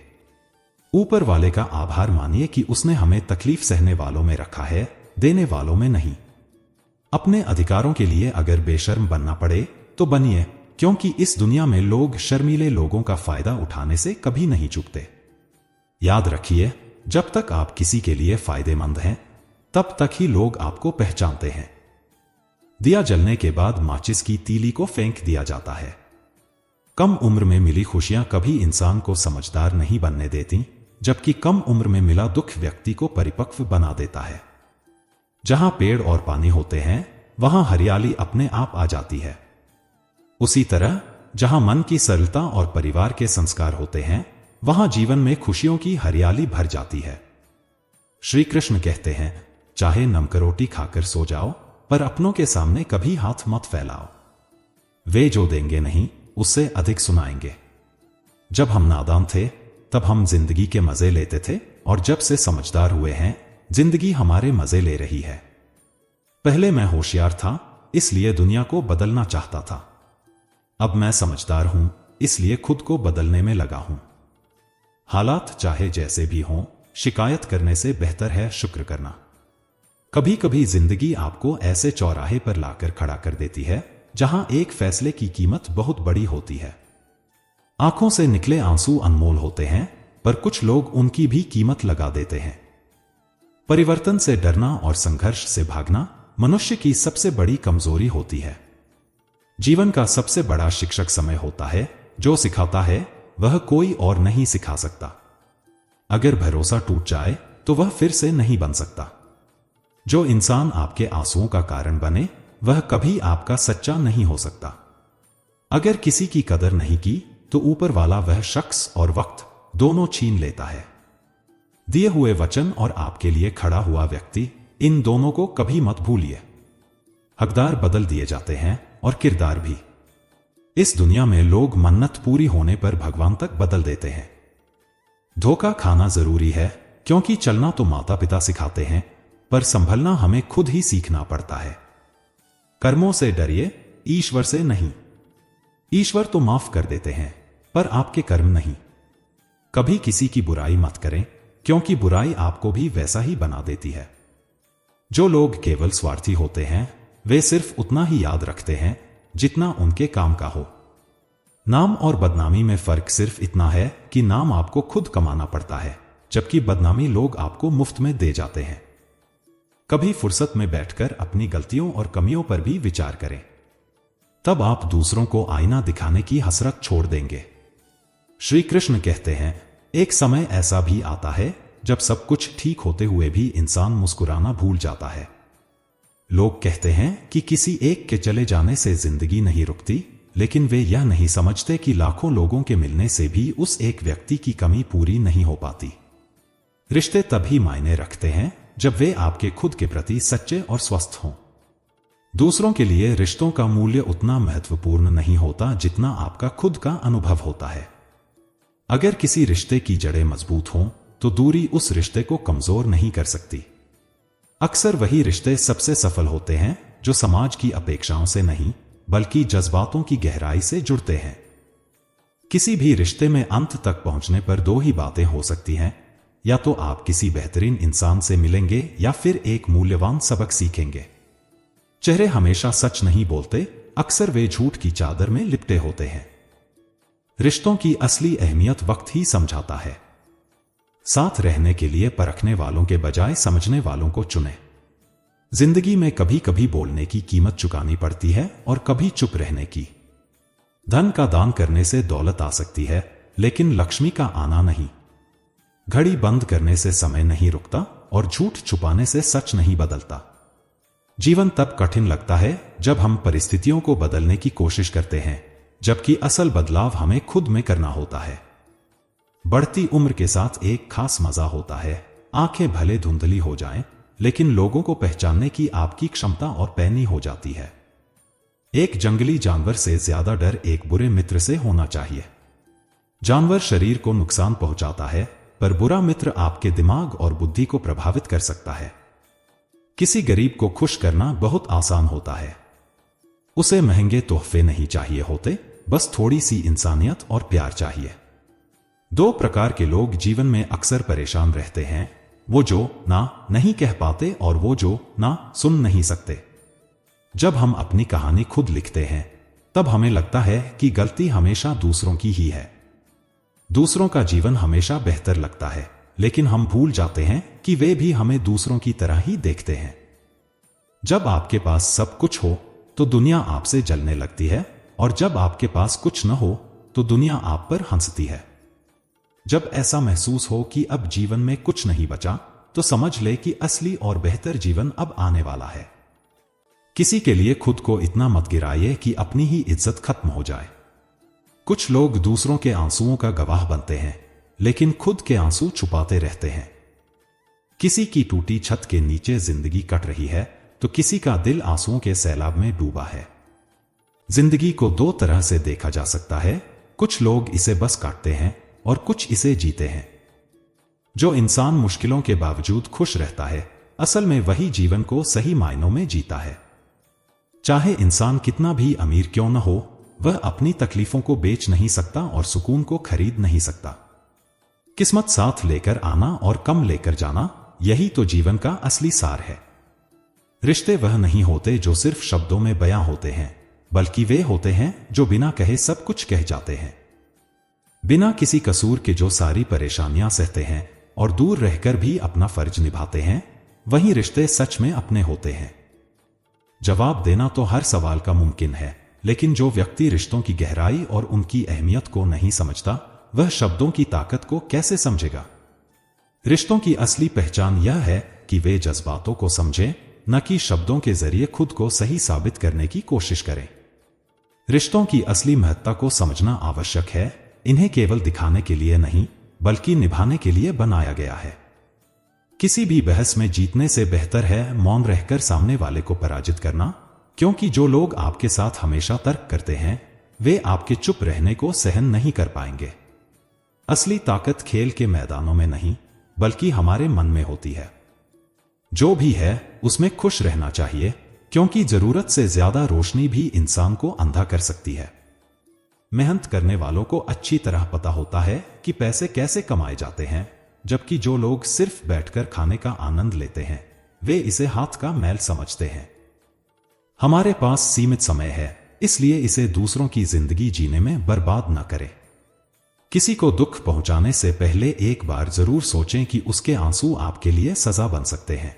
ऊपर वाले का आभार मानिए कि उसने हमें तकलीफ सहने वालों में रखा है, देने वालों में नहीं। अपने अधिकारों के लिए अगर बेशर्म बनना पड़े तो बनिए, क्योंकि इस दुनिया में लोग शर्मीले लोगों का फायदा उठाने से कभी नहीं चूकते। याद रखिए, जब तक आप किसी के लिए फायदेमंद हैं, तब तक ही लोग आपको पहचानते हैं। दिया जलने के बाद माचिस की तीली को फेंक दिया जाता है। कम उम्र में मिली खुशियां कभी इंसान को समझदार नहीं बनने देती, जबकि कम उम्र में मिला दुख व्यक्ति को परिपक्व बना देता है। जहां पेड़ और पानी होते हैं, वहां हरियाली अपने आप आ जाती है। उसी तरह जहां मन की सरलता और परिवार के संस्कार होते हैं, वहां जीवन में खुशियों की हरियाली भर जाती है। श्री कृष्ण कहते हैं, चाहे नमक रोटी खाकर सो जाओ, पर अपनों के सामने कभी हाथ मत फैलाओ। वे जो देंगे नहीं, उससे अधिक सुनाएंगे। जब हम नादान थे, तब हम जिंदगी के मजे लेते थे, और जब से समझदार हुए हैं, जिंदगी हमारे मजे ले रही है। पहले मैं होशियार था, इसलिए दुनिया को बदलना चाहता था। अब मैं समझदार हूं, इसलिए खुद को बदलने में लगा हूं। हालात चाहे जैसे भी हों, शिकायत करने से बेहतर है शुक्र करना। कभी कभी जिंदगी आपको ऐसे चौराहे पर लाकर खड़ा कर देती है जहां एक फैसले की कीमत बहुत बड़ी होती है। आंखों से निकले आंसू अनमोल होते हैं, पर कुछ लोग उनकी भी कीमत लगा देते हैं। परिवर्तन से डरना और संघर्ष से भागना मनुष्य की सबसे बड़ी कमजोरी होती है। जीवन का सबसे बड़ा शिक्षक समय होता है। जो सिखाता है वह कोई और नहीं सिखा सकता। अगर भरोसा टूट जाए तो वह फिर से नहीं बन सकता। जो इंसान आपके आंसुओं का कारण बने, वह कभी आपका सच्चा नहीं हो सकता। अगर किसी की कदर नहीं की, तो ऊपर वाला वह शख्स और वक्त दोनों छीन लेता है। दिए हुए वचन और आपके लिए खड़ा हुआ व्यक्ति, इन दोनों को कभी मत भूलिए। हकदार बदल दिए जाते हैं और किरदार भी। इस दुनिया में लोग मन्नत पूरी होने पर भगवान तक बदल देते हैं। धोखा खाना जरूरी है, क्योंकि चलना तो माता पिता सिखाते हैं, पर संभलना हमें खुद ही सीखना पड़ता है। कर्मों से डरिए, ईश्वर से नहीं। ईश्वर तो माफ कर देते हैं, पर आपके कर्म नहीं। कभी किसी की बुराई मत करें, क्योंकि बुराई आपको भी वैसा ही बना देती है। जो लोग केवल स्वार्थी होते हैं, वे सिर्फ उतना ही याद रखते हैं जितना उनके काम का हो। नाम और बदनामी में फर्क सिर्फ इतना है कि नाम आपको खुद कमाना पड़ता है, जबकि बदनामी लोग आपको मुफ्त में दे जाते हैं। कभी फुर्सत में बैठकर अपनी गलतियों और कमियों पर भी विचार करें। तब आप दूसरों को आईना दिखाने की हसरत छोड़ देंगे। श्री कृष्ण कहते हैं, एक समय ऐसा भी आता है जब सब कुछ ठीक होते हुए भी इंसान मुस्कुराना भूल जाता है। लोग कहते हैं कि किसी एक के चले जाने से जिंदगी नहीं रुकती, लेकिन वे यह नहीं समझते कि लाखों लोगों के मिलने से भी उस एक व्यक्ति की कमी पूरी नहीं हो पाती। रिश्ते तभी मायने रखते हैं जब वे आपके खुद के प्रति सच्चे और स्वस्थ हों। दूसरों के लिए रिश्तों का मूल्य उतना महत्वपूर्ण नहीं होता जितना आपका खुद का अनुभव होता है। अगर किसी रिश्ते की जड़ें मजबूत हों तो दूरी उस रिश्ते को कमजोर नहीं कर सकती। अक्सर वही रिश्ते सबसे सफल होते हैं जो समाज की अपेक्षाओं से नहीं बल्कि जज्बातों की गहराई से जुड़ते हैं। किसी भी रिश्ते में अंत तक पहुंचने पर दो ही बातें हो सकती हैं, या तो आप किसी बेहतरीन इंसान से मिलेंगे या फिर एक मूल्यवान सबक सीखेंगे। चेहरे हमेशा सच नहीं बोलते, अक्सर वे झूठ की चादर में लिपटे होते हैं। रिश्तों की असली अहमियत वक्त ही समझाता है। साथ रहने के लिए परखने वालों के बजाय समझने वालों को चुनें। जिंदगी में कभी कभी बोलने की कीमत चुकानी पड़ती है और कभी चुप रहने की। धन का दान करने से दौलत आ सकती है, लेकिन लक्ष्मी का आना नहीं। घड़ी बंद करने से समय नहीं रुकता और झूठ छुपाने से सच नहीं बदलता। जीवन तब कठिन लगता है जब हम परिस्थितियों को बदलने की कोशिश करते हैं, जबकि असल बदलाव हमें खुद में करना होता है। बढ़ती उम्र के साथ एक खास मजा होता है। आंखें भले धुंधली हो जाएं, लेकिन लोगों को पहचानने की आपकी क्षमता और पैनी हो जाती है। एक जंगली जानवर से ज्यादा डर एक बुरे मित्र से होना चाहिए। जानवर शरीर को नुकसान पहुंचाता है, पर बुरा मित्र आपके दिमाग और बुद्धि को प्रभावित कर सकता है। किसी गरीब को खुश करना बहुत आसान होता है। उसे महंगे तोहफे नहीं चाहिए होते, बस थोड़ी सी इंसानियत और प्यार चाहिए। दो प्रकार के लोग जीवन में अक्सर परेशान रहते हैं, वो जो ना नहीं कह पाते और वो जो ना सुन नहीं सकते। जब हम अपनी कहानी खुद लिखते हैं तब हमें लगता है कि गलती हमेशा दूसरों की ही है। दूसरों का जीवन हमेशा बेहतर लगता है, लेकिन हम भूल जाते हैं कि वे भी हमें दूसरों की तरह ही देखते हैं। जब आपके पास सब कुछ हो तो दुनिया आपसे जलने लगती है, और जब आपके पास कुछ न हो तो दुनिया आप पर हंसती है। जब ऐसा महसूस हो कि अब जीवन में कुछ नहीं बचा, तो समझ ले कि असली और बेहतर जीवन अब आने वाला है। किसी के लिए खुद को इतना मत गिराइए कि अपनी ही इज्जत खत्म हो जाए। कुछ लोग दूसरों के आंसुओं का गवाह बनते हैं, लेकिन खुद के आंसू छुपाते रहते हैं। किसी की टूटी छत के नीचे जिंदगी कट रही है, तो किसी का दिल आंसुओं के सैलाब में डूबा है। जिंदगी को दो तरह से देखा जा सकता है। कुछ लोग इसे बस काटते हैं और कुछ इसे जीते हैं। जो इंसान मुश्किलों के बावजूद खुश रहता है, असल में वही जीवन को सही मायनों में जीता है। चाहे इंसान कितना भी अमीर क्यों न हो, वह अपनी तकलीफों को बेच नहीं सकता और सुकून को खरीद नहीं सकता। किस्मत साथ लेकर आना और कम लेकर जाना, यही तो जीवन का असली सार है। रिश्ते वह नहीं होते जो सिर्फ शब्दों में बयां होते हैं, बल्कि वे होते हैं जो बिना कहे सब कुछ कह जाते हैं। बिना किसी कसूर के जो सारी परेशानियां सहते हैं और दूर रहकर भी अपना फर्ज निभाते हैं, वही रिश्ते सच में अपने होते हैं। जवाब देना तो हर सवाल का मुमकिन है, लेकिन जो व्यक्ति रिश्तों की गहराई और उनकी अहमियत को नहीं समझता, वह शब्दों की ताकत को कैसे समझेगा। रिश्तों की असली पहचान यह है कि वे जज्बातों को समझें, न कि शब्दों के जरिए खुद को सही साबित करने की कोशिश करें। रिश्तों की असली महत्ता को समझना आवश्यक है। इन्हें केवल दिखाने के लिए नहीं, बल्कि निभाने के लिए बनाया गया है। किसी भी बहस में जीतने से बेहतर है मौन रहकर सामने वाले को पराजित करना, क्योंकि जो लोग आपके साथ हमेशा तर्क करते हैं, वे आपके चुप रहने को सहन नहीं कर पाएंगे। असली ताकत खेल के मैदानों में नहीं, बल्कि हमारे मन में होती है। जो भी है उसमें खुश रहना चाहिए, क्योंकि जरूरत से ज्यादा रोशनी भी इंसान को अंधा कर सकती है। मेहनत करने वालों को अच्छी तरह पता होता है कि पैसे कैसे कमाए जाते हैं, जबकि जो लोग सिर्फ बैठकर खाने का आनंद लेते हैं, वे इसे हाथ का मैल समझते हैं। हमारे पास सीमित समय है, इसलिए इसे दूसरों की जिंदगी जीने में बर्बाद न करें। किसी को दुख पहुंचाने से पहले एक बार जरूर सोचें कि उसके आंसू आपके लिए सजा बन सकते हैं।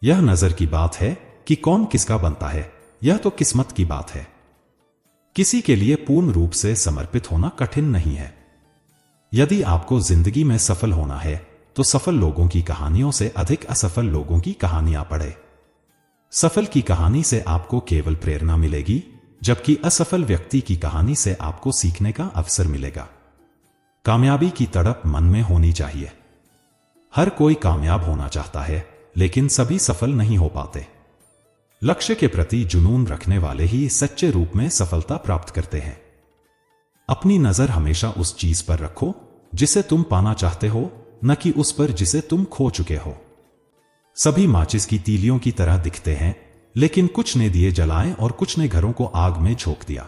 यह नजर की बात है कि कौन किसका बनता है, यह तो किस्मत की बात है। किसी के लिए पूर्ण रूप से समर्पित होना कठिन नहीं है। यदि आपको जिंदगी में सफल होना है, तो सफल लोगों की कहानियों से अधिक असफल लोगों की कहानियां पढ़ें। सफल की कहानी से आपको केवल प्रेरणा मिलेगी, जबकि असफल व्यक्ति की कहानी से आपको सीखने का अवसर मिलेगा। कामयाबी की तड़प मन में होनी चाहिए। हर कोई कामयाब होना चाहता है, लेकिन सभी सफल नहीं हो पाते। लक्ष्य के प्रति जुनून रखने वाले ही सच्चे रूप में सफलता प्राप्त करते हैं। अपनी नजर हमेशा उस चीज पर रखो जिसे तुम पाना चाहते हो, न कि उस पर जिसे तुम खो चुके हो। सभी माचिस की तीलियों की तरह दिखते हैं, लेकिन कुछ ने दिए जलाए और कुछ ने घरों को आग में झोंक दिया।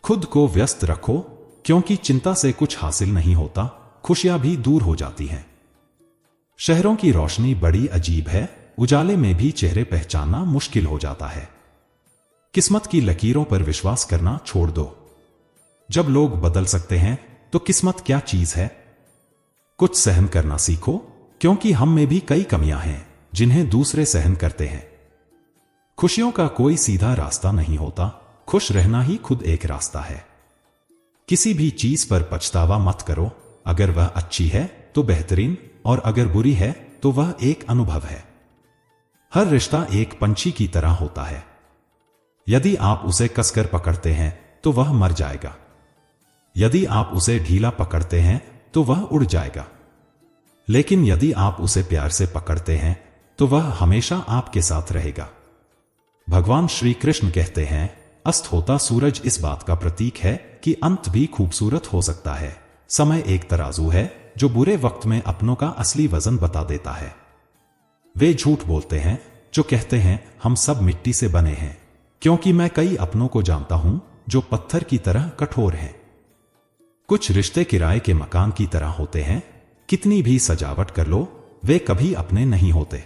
खुद को व्यस्त रखो, क्योंकि चिंता से कुछ हासिल नहीं होता, खुशियां भी दूर हो जाती हैं। शहरों की रोशनी बड़ी अजीब है, उजाले में भी चेहरे पहचानना मुश्किल हो जाता है। किस्मत की लकीरों पर विश्वास करना छोड़ दो। जब लोग बदल सकते हैं तो किस्मत क्या चीज है। कुछ सहन करना सीखो, क्योंकि हम में भी कई कमियां हैं जिन्हें दूसरे सहन करते हैं। खुशियों का कोई सीधा रास्ता नहीं होता, खुश रहना ही खुद एक रास्ता है। किसी भी चीज पर पछतावा मत करो। अगर वह अच्छी है तो बेहतरीन, और अगर बुरी है तो वह एक अनुभव है। हर रिश्ता एक पंछी की तरह होता है। यदि आप उसे कसकर पकड़ते हैं तो वह मर जाएगा। यदि आप उसे ढीला पकड़ते हैं तो वह उड़ जाएगा। लेकिन यदि आप उसे प्यार से पकड़ते हैं तो वह हमेशा आपके साथ रहेगा। भगवान श्री कृष्ण कहते हैं, अस्त होता सूरज इस बात का प्रतीक है कि अंत भी खूबसूरत हो सकता है। समय एक तराजू है जो बुरे वक्त में अपनों का असली वजन बता देता है। वे झूठ बोलते हैं जो कहते हैं हम सब मिट्टी से बने हैं, क्योंकि मैं कई अपनों को जानता हूं जो पत्थर की तरह कठोर हैं। कुछ रिश्ते किराए के मकान की तरह होते हैं, कितनी भी सजावट कर लो वे कभी अपने नहीं होते।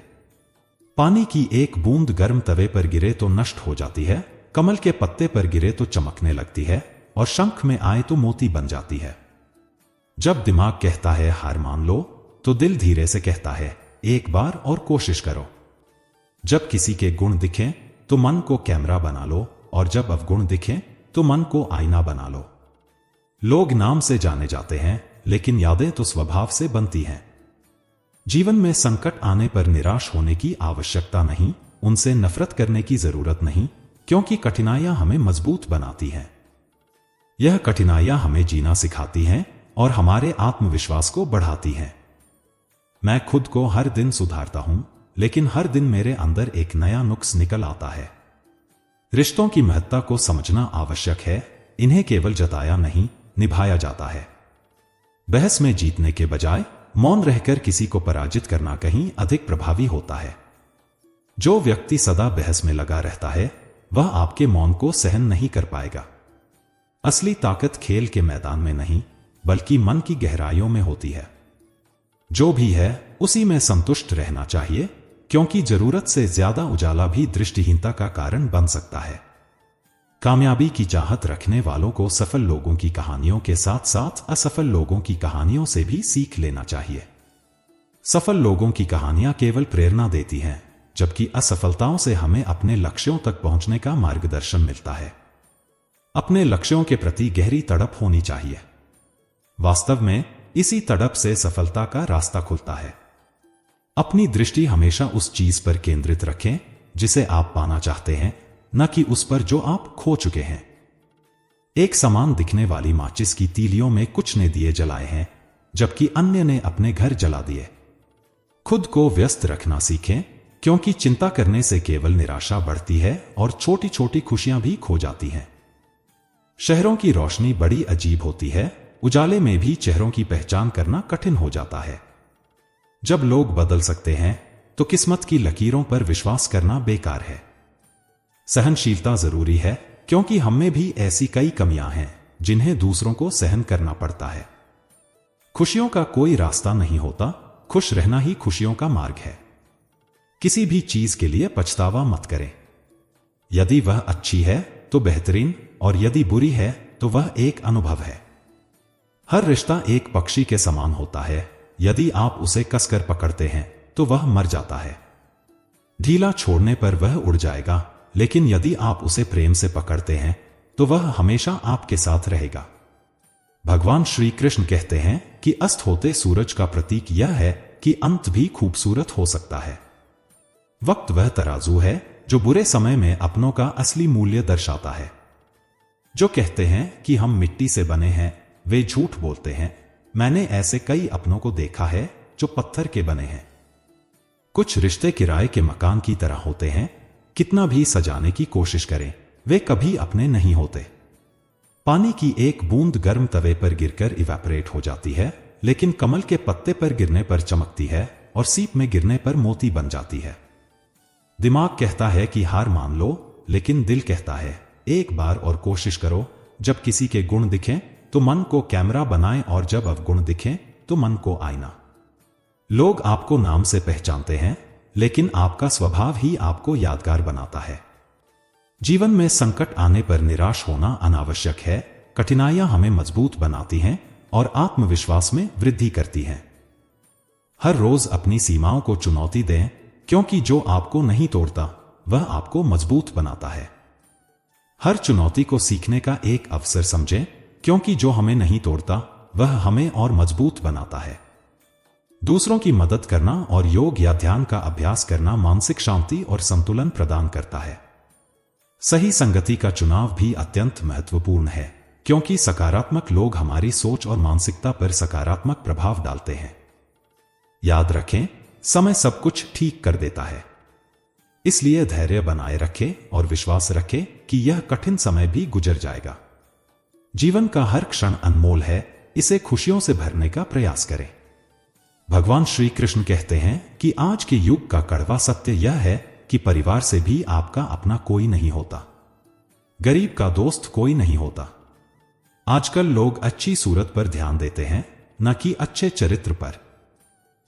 पानी की एक बूंद गर्म तवे पर गिरे तो नष्ट हो जाती है, कमल के पत्ते पर गिरे तो चमकने लगती है, और शंख में आए तो मोती बन जाती है। जब दिमाग कहता है हार मान लो, तो दिल धीरे से कहता है एक बार और कोशिश करो। जब किसी के गुण दिखें तो मन को कैमरा बना लो, और जब अवगुण दिखें तो मन को आईना बना लो। लोग नाम से जाने जाते हैं, लेकिन यादें तो स्वभाव से बनती हैं। जीवन में संकट आने पर निराश होने की आवश्यकता नहीं, उनसे नफरत करने की जरूरत नहीं, क्योंकि कठिनाइयां हमें मजबूत बनाती हैं। यह कठिनाइयां हमें जीना सिखाती हैं और हमारे आत्मविश्वास को बढ़ाती हैं। मैं खुद को हर दिन सुधारता हूं, लेकिन हर दिन मेरे अंदर एक नया नुक्स निकल आता है। रिश्तों की महत्ता को समझना आवश्यक है, इन्हें केवल जताया नहीं, निभाया जाता है। बहस में जीतने के बजाय मौन रहकर किसी को पराजित करना कहीं अधिक प्रभावी होता है। जो व्यक्ति सदा बहस में लगा रहता है वह आपके मौन को सहन नहीं कर पाएगा। असली ताकत खेल के मैदान में नहीं, बल्कि मन की गहराइयों में होती है। जो भी है उसी में संतुष्ट रहना चाहिए, क्योंकि जरूरत से ज्यादा उजाला भी दृष्टिहीनता का कारण बन सकता है। कामयाबी की चाहत रखने वालों को सफल लोगों की कहानियों के साथ साथ असफल लोगों की कहानियों से भी सीख लेना चाहिए। सफल लोगों की कहानियां केवल प्रेरणा देती हैं, जबकि असफलताओं से हमें अपने लक्ष्यों तक पहुंचने का मार्गदर्शन मिलता है। अपने लक्ष्यों के प्रति गहरी तड़प होनी चाहिए। वास्तव में इसी तड़प से सफलता का रास्ता खुलता है। अपनी दृष्टि हमेशा उस चीज पर केंद्रित रखें जिसे आप पाना चाहते हैं, न कि उस पर जो आप खो चुके हैं। एक समान दिखने वाली माचिस की तीलियों में कुछ ने दिए जलाए हैं, जबकि अन्य ने अपने घर जला दिए। खुद को व्यस्त रखना सीखें, क्योंकि चिंता करने से केवल निराशा बढ़ती है और छोटी छोटी खुशियां भी खो जाती हैं। शहरों की रोशनी बड़ी अजीब होती है, उजाले में भी चेहरों की पहचान करना कठिन हो जाता है। जब लोग बदल सकते हैं तो किस्मत की लकीरों पर विश्वास करना बेकार है। सहनशीलता जरूरी है, क्योंकि हम में भी ऐसी कई कमियां हैं जिन्हें दूसरों को सहन करना पड़ता है। खुशियों का कोई रास्ता नहीं होता, खुश रहना ही खुशियों का मार्ग है। किसी भी चीज के लिए पछतावा मत करें। यदि वह अच्छी है तो बेहतरीन, और यदि बुरी है तो वह एक अनुभव है। हर रिश्ता एक पक्षी के समान होता है, यदि आप उसे कसकर पकड़ते हैं तो वह मर जाता है। ढीला छोड़ने पर वह उड़ जाएगा, लेकिन यदि आप उसे प्रेम से पकड़ते हैं तो वह हमेशा आपके साथ रहेगा। भगवान श्री कृष्ण कहते हैं कि अस्त होते सूरज का प्रतीक यह है कि अंत भी खूबसूरत हो सकता है। वक्त वह तराजू है जो बुरे समय में अपनों का असली मूल्य दर्शाता है। जो कहते हैं कि हम मिट्टी से बने हैं वे झूठ बोलते हैं। मैंने ऐसे कई अपनों को देखा है जो पत्थर के बने हैं। कुछ रिश्ते किराए के मकान की तरह होते हैं, कितना भी सजाने की कोशिश करें वे कभी अपने नहीं होते। पानी की एक बूंद गर्म तवे पर गिरकर इवेपोरेट हो जाती है, लेकिन कमल के पत्ते पर गिरने पर चमकती है और सीप में गिरने पर मोती बन जाती है। दिमाग कहता है कि हार मान लो, लेकिन दिल कहता है एक बार और कोशिश करो। जब किसी के गुण दिखें तो मन को कैमरा बनाएं, और जब अवगुण दिखें तो मन को आईना। लोग आपको नाम से पहचानते हैं, लेकिन आपका स्वभाव ही आपको यादगार बनाता है। जीवन में संकट आने पर निराश होना अनावश्यक है। कठिनाइयां हमें मजबूत बनाती हैं और आत्मविश्वास में वृद्धि करती हैं। हर रोज अपनी सीमाओं को चुनौती दें, क्योंकि जो आपको नहीं तोड़ता वह आपको मजबूत बनाता है। हर चुनौती को सीखने का एक अवसर समझें, क्योंकि जो हमें नहीं तोड़ता वह हमें और मजबूत बनाता है। दूसरों की मदद करना और योग या ध्यान का अभ्यास करना मानसिक शांति और संतुलन प्रदान करता है। सही संगति का चुनाव भी अत्यंत महत्वपूर्ण है, क्योंकि सकारात्मक लोग हमारी सोच और मानसिकता पर सकारात्मक प्रभाव डालते हैं। याद रखें, समय सब कुछ ठीक कर देता है। इसलिए धैर्य बनाए रखें और विश्वास रखें कि यह कठिन समय भी गुजर जाएगा। जीवन का हर क्षण अनमोल है, इसे खुशियों से भरने का प्रयास करें। भगवान श्री कृष्ण कहते हैं कि आज के युग का कड़वा सत्य यह है कि परिवार से भी आपका अपना कोई नहीं होता, गरीब का दोस्त कोई नहीं होता। आजकल लोग अच्छी सूरत पर ध्यान देते हैं, न कि अच्छे चरित्र पर।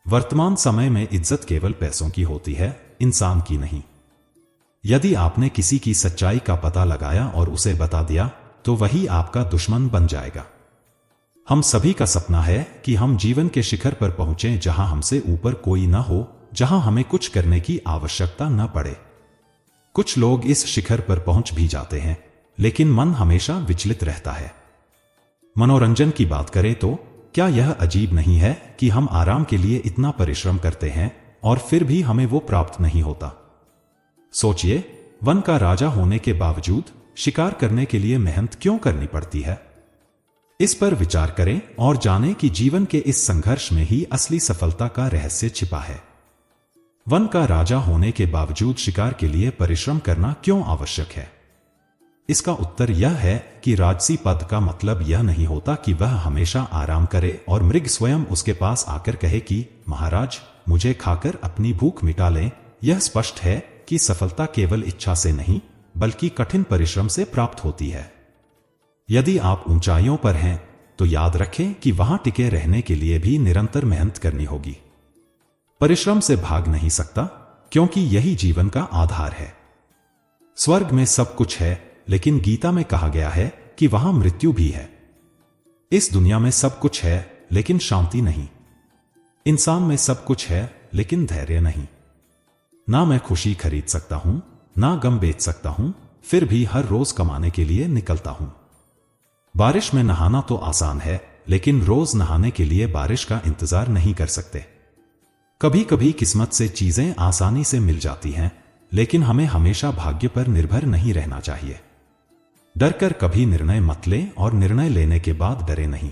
वर्तमान समय में इज्जत केवल पैसों की होती है, इंसान की नहीं। यदि आपने किसी की सच्चाई का पता लगाया और उसे बता दिया, तो वही आपका दुश्मन बन जाएगा। हम सभी का सपना है कि हम जीवन के शिखर पर पहुंचें, जहां हमसे ऊपर कोई न हो, जहां हमें कुछ करने की आवश्यकता न पड़े। कुछ लोग इस शिखर पर पहुंच भी जाते हैं, लेकिन मन हमेशा विचलित रहता है। मनोरंजन की बात करें तो क्या यह अजीब नहीं है कि हम आराम के लिए इतना परिश्रम करते हैं और फिर भी हमें वो प्राप्त नहीं होता। सोचिए, वन का राजा होने के बावजूद शिकार करने के लिए मेहनत क्यों करनी पड़ती है? इस पर विचार करें और जानें कि जीवन के इस संघर्ष में ही असली सफलता का रहस्य छिपा है। वन का राजा होने के बावजूद शिकार के लिए परिश्रम करना क्यों आवश्यक है? इसका उत्तर यह है कि राजसी पद का मतलब यह नहीं होता कि वह हमेशा आराम करे और मृग स्वयं उसके पास आकर कहे कि महाराज, मुझे खाकर अपनी भूख मिटा लें। यह स्पष्ट है कि सफलता केवल इच्छा से नहीं, बल्कि कठिन परिश्रम से प्राप्त होती है। यदि आप ऊंचाइयों पर हैं, तो याद रखें कि वहां टिके रहने के लिए भी निरंतर मेहनत करनी होगी। परिश्रम से भाग नहीं सकता, क्योंकि यही जीवन का आधार है। स्वर्ग में सब कुछ है, लेकिन गीता में कहा गया है कि वहां मृत्यु भी है। इस दुनिया में सब कुछ है, लेकिन शांति नहीं। इंसान में सब कुछ है, लेकिन धैर्य नहीं। ना मैं खुशी खरीद सकता हूं, ना गम बेच सकता हूं, फिर भी हर रोज कमाने के लिए निकलता हूं। बारिश में नहाना तो आसान है, लेकिन रोज नहाने के लिए बारिश का इंतजार नहीं कर सकते। कभी कभी किस्मत से चीजें आसानी से मिल जाती हैं, लेकिन हमें हमेशा भाग्य पर निर्भर नहीं रहना चाहिए। डर कर कभी निर्णय मत लें और निर्णय लेने के बाद डरे नहीं।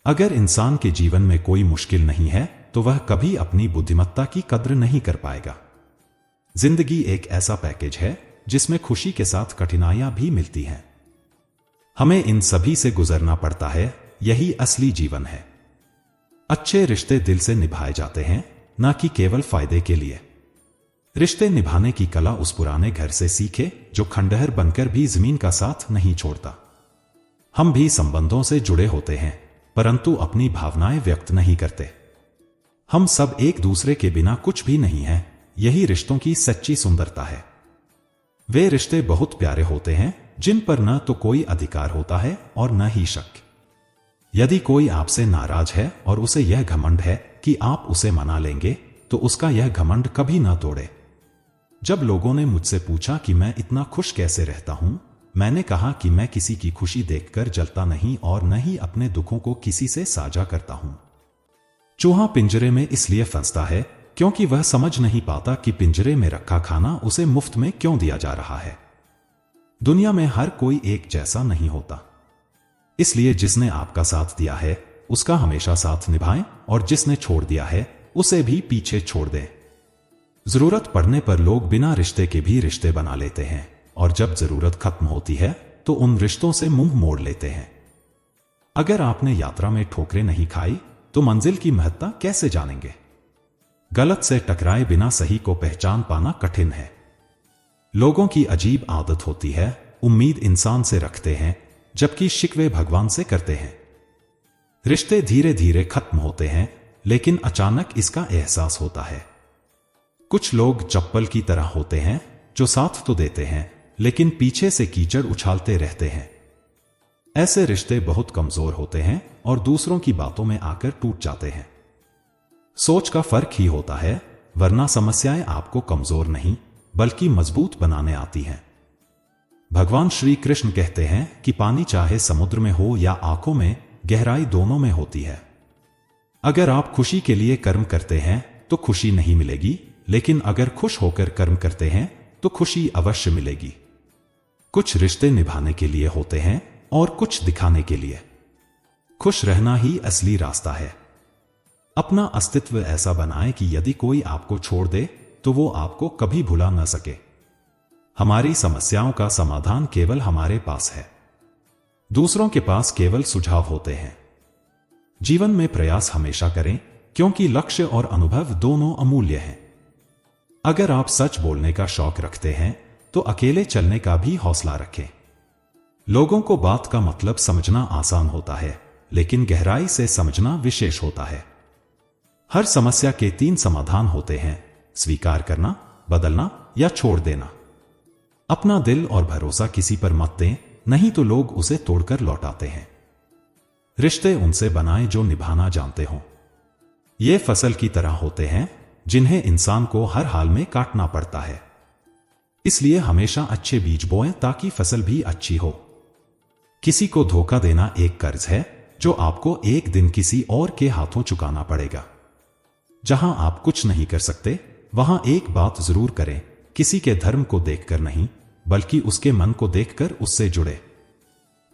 अगर इंसान के जीवन में कोई मुश्किल नहीं है, तो वह कभी अपनी बुद्धिमत्ता की कद्र नहीं कर पाएगा। जिंदगी एक ऐसा पैकेज है जिसमें खुशी के साथ कठिनाइयां भी मिलती हैं। हमें इन सभी से गुजरना पड़ता है, यही असली जीवन है। अच्छे रिश्ते दिल से निभाए जाते हैं, ना कि केवल फायदे के लिए। रिश्ते निभाने की कला उस पुराने घर से सीखे जो खंडहर बनकर भी जमीन का साथ नहीं छोड़ता। हम भी संबंधों से जुड़े होते हैं, परंतु अपनी भावनाएं व्यक्त नहीं करते। हम सब एक दूसरे के बिना कुछ भी नहीं हैं, यही रिश्तों की सच्ची सुंदरता है। वे रिश्ते बहुत प्यारे होते हैं जिन पर न तो कोई अधिकार होता है और न ही शक। यदि कोई आपसे नाराज है और उसे यह घमंड है कि आप उसे मना लेंगे, तो उसका यह घमंड कभी न तोड़े। जब लोगों ने मुझसे पूछा कि मैं इतना खुश कैसे रहता हूं, मैंने कहा कि मैं किसी की खुशी देखकर जलता नहीं और न ही अपने दुखों को किसी से साझा करता हूं। चूहा पिंजरे में इसलिए फंसता है क्योंकि वह समझ नहीं पाता कि पिंजरे में रखा खाना उसे मुफ्त में क्यों दिया जा रहा है। दुनिया में हर कोई एक जैसा नहीं होता, इसलिए जिसने आपका साथ दिया है उसका हमेशा साथ निभाएं और जिसने छोड़ दिया है उसे भी पीछे छोड़ दें। जरूरत पड़ने पर लोग बिना रिश्ते के भी रिश्ते बना लेते हैं और जब जरूरत खत्म होती है तो उन रिश्तों से मुंह मोड़ लेते हैं। अगर आपने यात्रा में ठोकरें नहीं खाई तो मंजिल की महत्ता कैसे जानेंगे? गलत से टकराए बिना सही को पहचान पाना कठिन है। लोगों की अजीब आदत होती है, उम्मीद इंसान से रखते हैं जबकि शिकवे भगवान से करते हैं। रिश्ते धीरे धीरे खत्म होते हैं लेकिन अचानक इसका एहसास होता है। कुछ लोग चप्पल की तरह होते हैं जो साथ तो देते हैं लेकिन पीछे से कीचड़ उछालते रहते हैं। ऐसे रिश्ते बहुत कमजोर होते हैं और दूसरों की बातों में आकर टूट जाते हैं। सोच का फर्क ही होता है, वरना समस्याएं आपको कमजोर नहीं बल्कि मजबूत बनाने आती हैं। भगवान श्री कृष्ण कहते हैं कि पानी चाहे समुद्र में हो या आंखों में, गहराई दोनों में होती है। अगर आप खुशी के लिए कर्म करते हैं तो खुशी नहीं मिलेगी, लेकिन अगर खुश होकर कर्म करते हैं तो खुशी अवश्य मिलेगी। कुछ रिश्ते निभाने के लिए होते हैं और कुछ दिखाने के लिए। खुश रहना ही असली रास्ता है। अपना अस्तित्व ऐसा बनाएं कि यदि कोई आपको छोड़ दे तो वो आपको कभी भुला न सके। हमारी समस्याओं का समाधान केवल हमारे पास है, दूसरों के पास केवल सुझाव होते हैं। जीवन में प्रयास हमेशा करें क्योंकि लक्ष्य और अनुभव दोनों अमूल्य हैं। अगर आप सच बोलने का शौक रखते हैं तो अकेले चलने का भी हौसला रखें। लोगों को बात का मतलब समझना आसान होता है, लेकिन गहराई से समझना विशेष होता है। हर समस्या के 3 समाधान होते हैं: स्वीकार करना, बदलना या छोड़ देना। अपना दिल और भरोसा किसी पर मत दें, नहीं तो लोग उसे तोड़कर लौटाते हैं। रिश्ते उनसे बनाएं जो निभाना जानते हों। ये फसल की तरह होते हैं जिन्हें इंसान को हर हाल में काटना पड़ता है। इसलिए हमेशा अच्छे बीज बोएं ताकि फसल भी अच्छी हो। किसी को धोखा देना एक कर्ज है जो आपको एक दिन किसी और के हाथों चुकाना पड़ेगा। जहां आप कुछ नहीं कर सकते वहां एक बात जरूर करें, किसी के धर्म को देखकर नहीं बल्कि उसके मन को देखकर उससे जुड़े।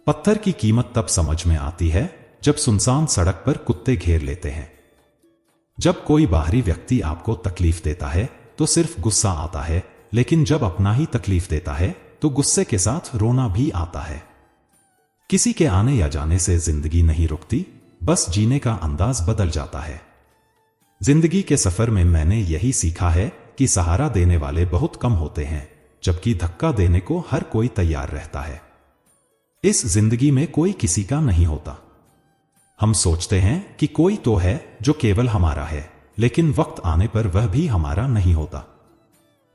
पत्थर की कीमत तब समझ में आती है जब सुनसान सड़क पर कुत्ते घेर लेते हैं। जब कोई बाहरी व्यक्ति आपको तकलीफ देता है तो सिर्फ गुस्सा आता है, लेकिन जब अपना ही तकलीफ देता है तो गुस्से के साथ रोना भी आता है। किसी के आने या जाने से जिंदगी नहीं रुकती, बस जीने का अंदाज बदल जाता है। जिंदगी के सफर में मैंने यही सीखा है कि सहारा देने वाले बहुत कम होते हैं, जबकि धक्का देने को हर कोई तैयार रहता है। इस जिंदगी में कोई किसी का नहीं होता। हम सोचते हैं कि कोई तो है जो केवल हमारा है, लेकिन वक्त आने पर वह भी हमारा नहीं होता।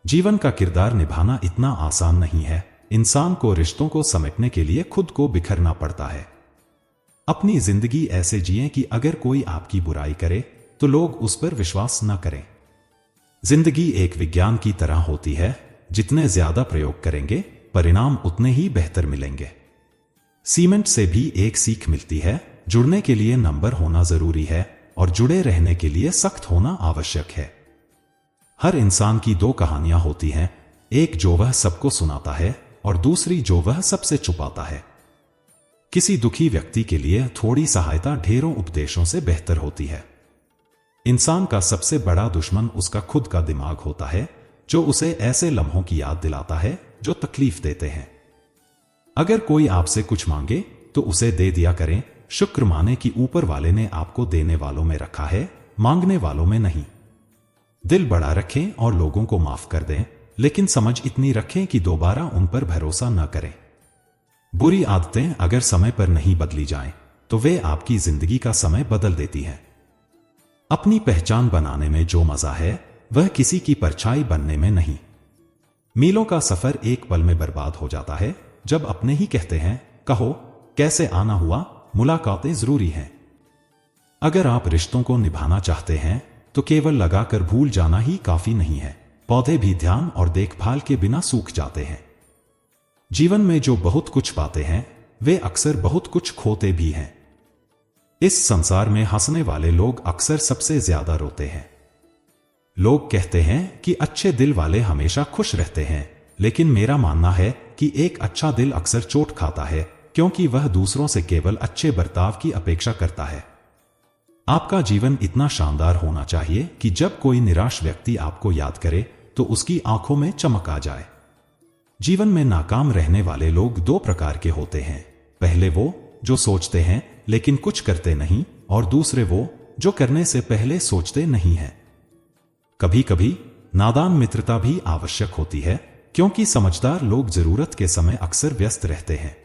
जीवन का किरदार निभाना इतना आसान नहीं है। इंसान को रिश्तों को समेटने के लिए खुद को बिखरना पड़ता है। अपनी जिंदगी ऐसे जिएं कि अगर कोई आपकी बुराई करे तो लोग उस पर विश्वास न करें। जिंदगी एक विज्ञान की तरह होती है, जितने ज्यादा प्रयोग करेंगे परिणाम उतने ही बेहतर मिलेंगे। सीमेंट से भी एक सीख मिलती है, जुड़ने के लिए नंबर होना जरूरी है और जुड़े रहने के लिए सख्त होना आवश्यक है। हर इंसान की 2 कहानियां होती हैं, एक जो वह सबको सुनाता है और दूसरी जो वह सबसे छुपाता है। किसी दुखी व्यक्ति के लिए थोड़ी सहायता ढेरों उपदेशों से बेहतर होती है। इंसान का सबसे बड़ा दुश्मन उसका खुद का दिमाग होता है, जो उसे ऐसे लम्हों की याद दिलाता है जो तकलीफ देते हैं। अगर कोई आपसे कुछ मांगे तो उसे दे दिया करें। शुक्र माने कि ऊपर वाले ने आपको देने वालों में रखा है, मांगने वालों में नहीं। दिल बड़ा रखें और लोगों को माफ कर दें, लेकिन समझ इतनी रखें कि दोबारा उन पर भरोसा न करें। बुरी आदतें अगर समय पर नहीं बदली जाएं, तो वे आपकी जिंदगी का समय बदल देती हैं। अपनी पहचान बनाने में जो मजा है वह किसी की परछाई बनने में नहीं। मीलों का सफर एक पल में बर्बाद हो जाता है जब अपने ही कहते हैं, कहो कैसे आना हुआ, मुलाकातें जरूरी हैं। अगर आप रिश्तों को निभाना चाहते हैं तो केवल लगाकर भूल जाना ही काफी नहीं है। पौधे भी ध्यान और देखभाल के बिना सूख जाते हैं। जीवन में जो बहुत कुछ पाते हैं वे अक्सर बहुत कुछ खोते भी हैं। इस संसार में हंसने वाले लोग अक्सर सबसे ज्यादा रोते हैं। लोग कहते हैं कि अच्छे दिल वाले हमेशा खुश रहते हैं, लेकिन मेरा मानना है कि एक अच्छा दिल अक्सर चोट खाता है, क्योंकि वह दूसरों से केवल अच्छे बर्ताव की अपेक्षा करता है। आपका जीवन इतना शानदार होना चाहिए कि जब कोई निराश व्यक्ति आपको याद करे तो उसकी आंखों में चमक आ जाए। जीवन में नाकाम रहने वाले लोग दो प्रकार के होते हैं। पहले वो जो सोचते हैं लेकिन कुछ करते नहीं, और दूसरे वो जो करने से पहले सोचते नहीं हैं। कभी कभी नादान मित्रता भी आवश्यक होती है, क्योंकि समझदार लोग जरूरत के समय अक्सर व्यस्त रहते हैं।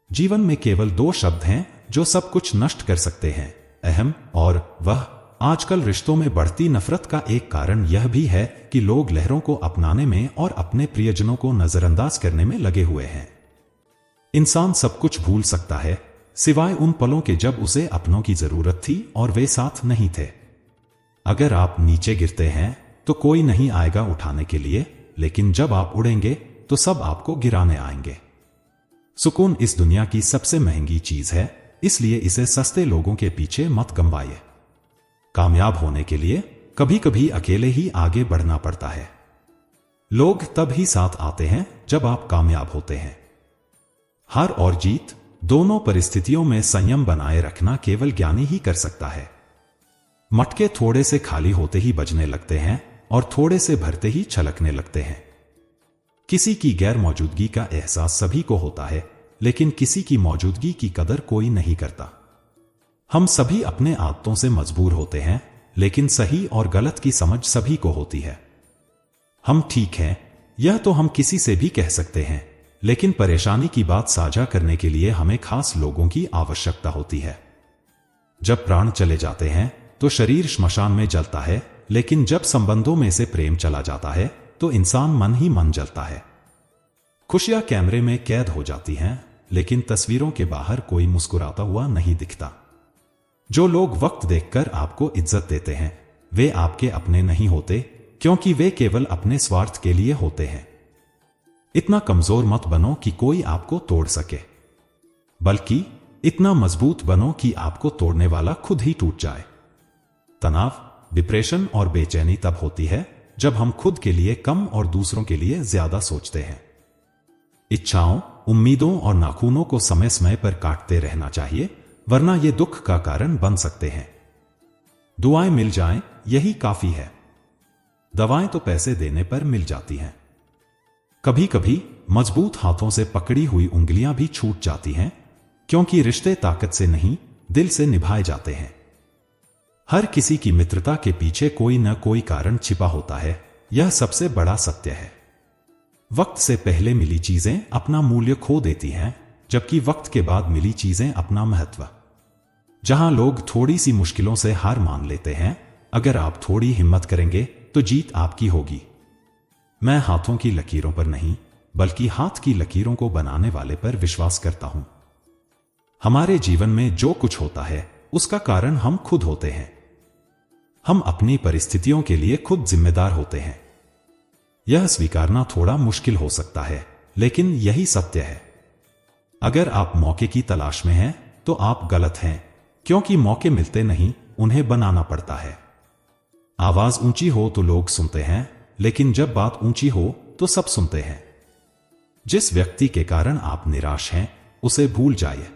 जीवन में केवल दो शब्द हैं जो सब कुछ नष्ट कर सकते हैं, अहम और वह। आजकल रिश्तों में बढ़ती नफरत का एक कारण यह भी है कि लोग लहरों को अपनाने में और अपने प्रियजनों को नजरअंदाज करने में लगे हुए हैं। इंसान सब कुछ भूल सकता है सिवाय उन पलों के जब उसे अपनों की जरूरत थी और वे साथ नहीं थे। अगर आप नीचे गिरते हैं तो कोई नहीं आएगा उठाने के लिए, लेकिन जब आप उड़ेंगे तो सब आपको गिराने आएंगे। सुकून इस दुनिया की सबसे महंगी चीज है, इसलिए इसे सस्ते लोगों के पीछे मत गंवाइए। कामयाब होने के लिए कभी कभी अकेले ही आगे बढ़ना पड़ता है। लोग तब ही साथ आते हैं जब आप कामयाब होते हैं। हार और जीत दोनों परिस्थितियों में संयम बनाए रखना केवल ज्ञानी ही कर सकता है। मटके थोड़े से खाली होते ही बजने लगते हैं और थोड़े से भरते ही छलकने लगते हैं। किसी की गैर मौजूदगी का एहसास सभी को होता है, लेकिन किसी की मौजूदगी की कदर कोई नहीं करता। हम सभी अपने आदतों से मजबूर होते हैं, लेकिन सही और गलत की समझ सभी को होती है। हम ठीक हैं यह तो हम किसी से भी कह सकते हैं, लेकिन परेशानी की बात साझा करने के लिए हमें खास लोगों की आवश्यकता होती है। जब प्राण चले जाते हैं तो शरीर श्मशान में जलता है, लेकिन जब संबंधों में से प्रेम चला जाता है तो इंसान मन ही मन जलता है। खुशियां कैमरे में कैद हो जाती हैं, लेकिन तस्वीरों के बाहर कोई मुस्कुराता हुआ नहीं दिखता। जो लोग वक्त देखकर आपको इज्जत देते हैं वे आपके अपने नहीं होते, क्योंकि वे केवल अपने स्वार्थ के लिए होते हैं। इतना कमजोर मत बनो कि कोई आपको तोड़ सके, बल्कि इतना मजबूत बनो कि आपको तोड़ने वाला खुद ही टूट जाए। तनाव, डिप्रेशन और बेचैनी तब होती है जब हम खुद के लिए कम और दूसरों के लिए ज्यादा सोचते हैं। इच्छाओं, उम्मीदों और नाखूनों को समय समय पर काटते रहना चाहिए, वरना ये दुख का कारण बन सकते हैं। दुआएं मिल जाएं, यही काफी है। दवाएं तो पैसे देने पर मिल जाती हैं। कभी कभी मजबूत हाथों से पकड़ी हुई उंगलियां भी छूट जाती हैं, क्योंकि रिश्ते ताकत से नहीं दिल से निभाए जाते हैं। हर किसी की मित्रता के पीछे कोई न कोई कारण छिपा होता है, यह सबसे बड़ा सत्य है। वक्त से पहले मिली चीजें अपना मूल्य खो देती हैं, जबकि वक्त के बाद मिली चीजें अपना महत्व। जहां लोग थोड़ी सी मुश्किलों से हार मान लेते हैं, अगर आप थोड़ी हिम्मत करेंगे तो जीत आपकी होगी। मैं हाथों की लकीरों पर नहीं, बल्कि हाथ की लकीरों को बनाने वाले पर विश्वास करता हूं। हमारे जीवन में जो कुछ होता है उसका कारण हम खुद होते हैं। हम अपनी परिस्थितियों के लिए खुद जिम्मेदार होते हैं। यह स्वीकारना थोड़ा मुश्किल हो सकता है, लेकिन यही सत्य है। अगर आप मौके की तलाश में हैं तो आप गलत हैं, क्योंकि मौके मिलते नहीं, उन्हें बनाना पड़ता है। आवाज ऊंची हो तो लोग सुनते हैं, लेकिन जब बात ऊंची हो तो सब सुनते हैं। जिस व्यक्ति के कारण आप निराश हैं उसे भूल जाइए।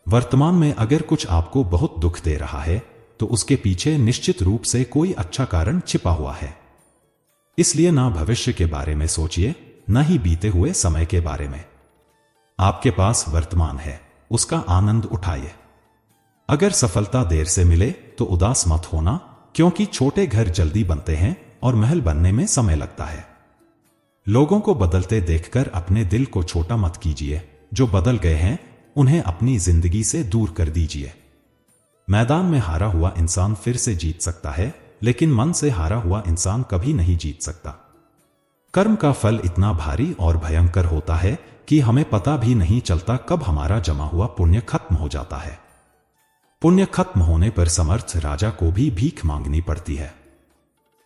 वर्तमान में अगर कुछ आपको बहुत दुख दे रहा है तो उसके पीछे निश्चित रूप से कोई अच्छा कारण छिपा हुआ है। इसलिए ना भविष्य के बारे में सोचिए, न ही बीते हुए समय के बारे में। आपके पास वर्तमान है, उसका आनंद उठाइए। अगर सफलता देर से मिले तो उदास मत होना, क्योंकि छोटे घर जल्दी बनते हैं और महल बनने में समय लगता है। लोगों को बदलते देखकर अपने दिल को छोटा मत कीजिए। जो बदल गए हैं उन्हें अपनी जिंदगी से दूर कर दीजिए। मैदान में हारा हुआ इंसान फिर से जीत सकता है, लेकिन मन से हारा हुआ इंसान कभी नहीं जीत सकता। कर्म का फल इतना भारी और भयंकर होता है कि हमें पता भी नहीं चलता कब हमारा जमा हुआ पुण्य खत्म हो जाता है। पुण्य खत्म होने पर समर्थ राजा को भी भीख मांगनी पड़ती है।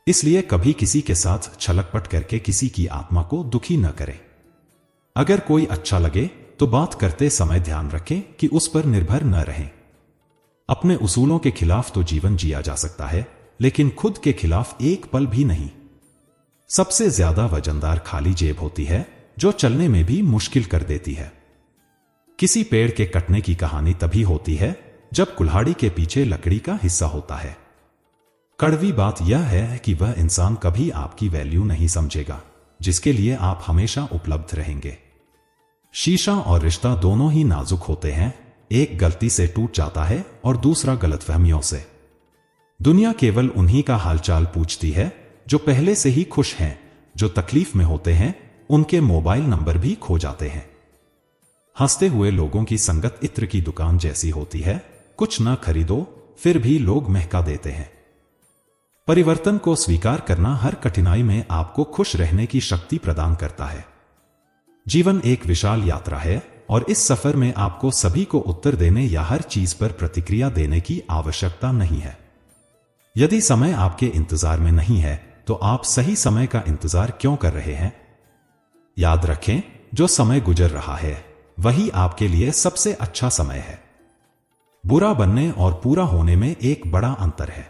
इसलिए कभी किसी के साथ छलकपट करके किसी की आत्मा को दुखी न करें। अगर कोई अच्छा लगे तो बात करते समय ध्यान रखें कि उस पर निर्भर न रहें। अपने उसूलों के खिलाफ तो जीवन जिया जा सकता है, लेकिन खुद के खिलाफ एक पल भी नहीं। सबसे ज्यादा वजनदार खाली जेब होती है, जो चलने में भी मुश्किल कर देती है। किसी पेड़ के कटने की कहानी तभी होती है जब कुल्हाड़ी के पीछे लकड़ी का हिस्सा होता है। कड़वी बात यह है कि वह इंसान कभी आपकी वैल्यू नहीं समझेगा जिसके लिए आप हमेशा उपलब्ध रहेंगे। शीशा और रिश्ता दोनों ही नाजुक होते हैं, एक गलती से टूट जाता है और दूसरा गलतफहमियों से। दुनिया केवल उन्हीं का हालचाल पूछती है जो पहले से ही खुश हैं, जो तकलीफ में होते हैं उनके मोबाइल नंबर भी खो जाते हैं। हंसते हुए लोगों की संगत इत्र की दुकान जैसी होती है, कुछ न खरीदो फिर भी लोग महका देते हैं। परिवर्तन को स्वीकार करना हर कठिनाई में आपको खुश रहने की शक्ति प्रदान करता है। जीवन एक विशाल यात्रा है और इस सफर में आपको सभी को उत्तर देने या हर चीज पर प्रतिक्रिया देने की आवश्यकता नहीं है। यदि समय आपके इंतजार में नहीं है तो आप सही समय का इंतजार क्यों कर रहे हैं? याद रखें, जो समय गुजर रहा है वही आपके लिए सबसे अच्छा समय है। बुरा बनने और पूरा होने में एक बड़ा अंतर है।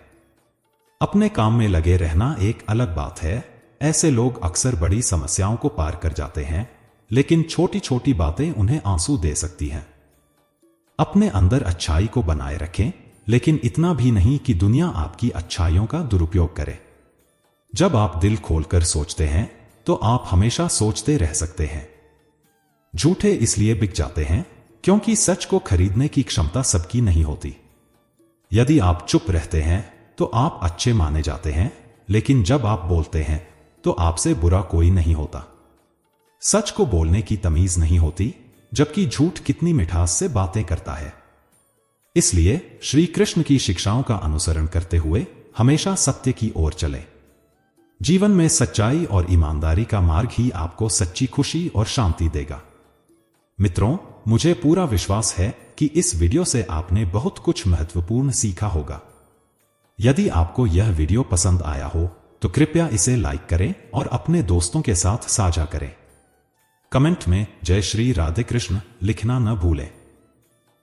अपने काम में लगे रहना एक अलग बात है। ऐसे लोग अक्सर बड़ी समस्याओं को पार कर जाते हैं, लेकिन छोटी छोटी बातें उन्हें आंसू दे सकती हैं। अपने अंदर अच्छाई को बनाए रखें, लेकिन इतना भी नहीं कि दुनिया आपकी अच्छाइयों का दुरुपयोग करे। जब आप दिल खोलकर सोचते हैं तो आप हमेशा सोचते रह सकते हैं। झूठे इसलिए बिक जाते हैं क्योंकि सच को खरीदने की क्षमता सबकी नहीं होती। यदि आप चुप रहते हैं तो आप अच्छे माने जाते हैं, लेकिन जब आप बोलते हैं तो आपसे बुरा कोई नहीं होता। सच को बोलने की तमीज नहीं होती, जबकि झूठ कितनी मिठास से बातें करता है। इसलिए श्री कृष्ण की शिक्षाओं का अनुसरण करते हुए हमेशा सत्य की ओर चलें। जीवन में सच्चाई और ईमानदारी का मार्ग ही आपको सच्ची खुशी और शांति देगा। मित्रों, मुझे पूरा विश्वास है कि इस वीडियो से आपने बहुत कुछ महत्वपूर्ण सीखा होगा। यदि आपको यह वीडियो पसंद आया हो तो कृपया इसे लाइक करें और अपने दोस्तों के साथ साझा करें। कमेंट में जय श्री राधे कृष्ण लिखना न भूलें।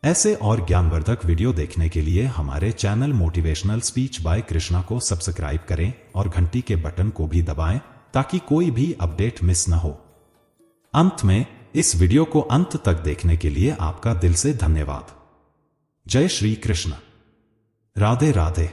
ऐसे और ज्ञानवर्धक वीडियो देखने के लिए हमारे channel motivational speech bye Krishna को सब्सक्राइब करें और घंटी के बटन को भी दबाएं ताकि कोई भी अपडेट मिस न हो। अंत में इस वीडियो को अंत तक देखने के लिए आपका दिल से धन्यवाद। जय श्री कृष्ण। राधे राधे।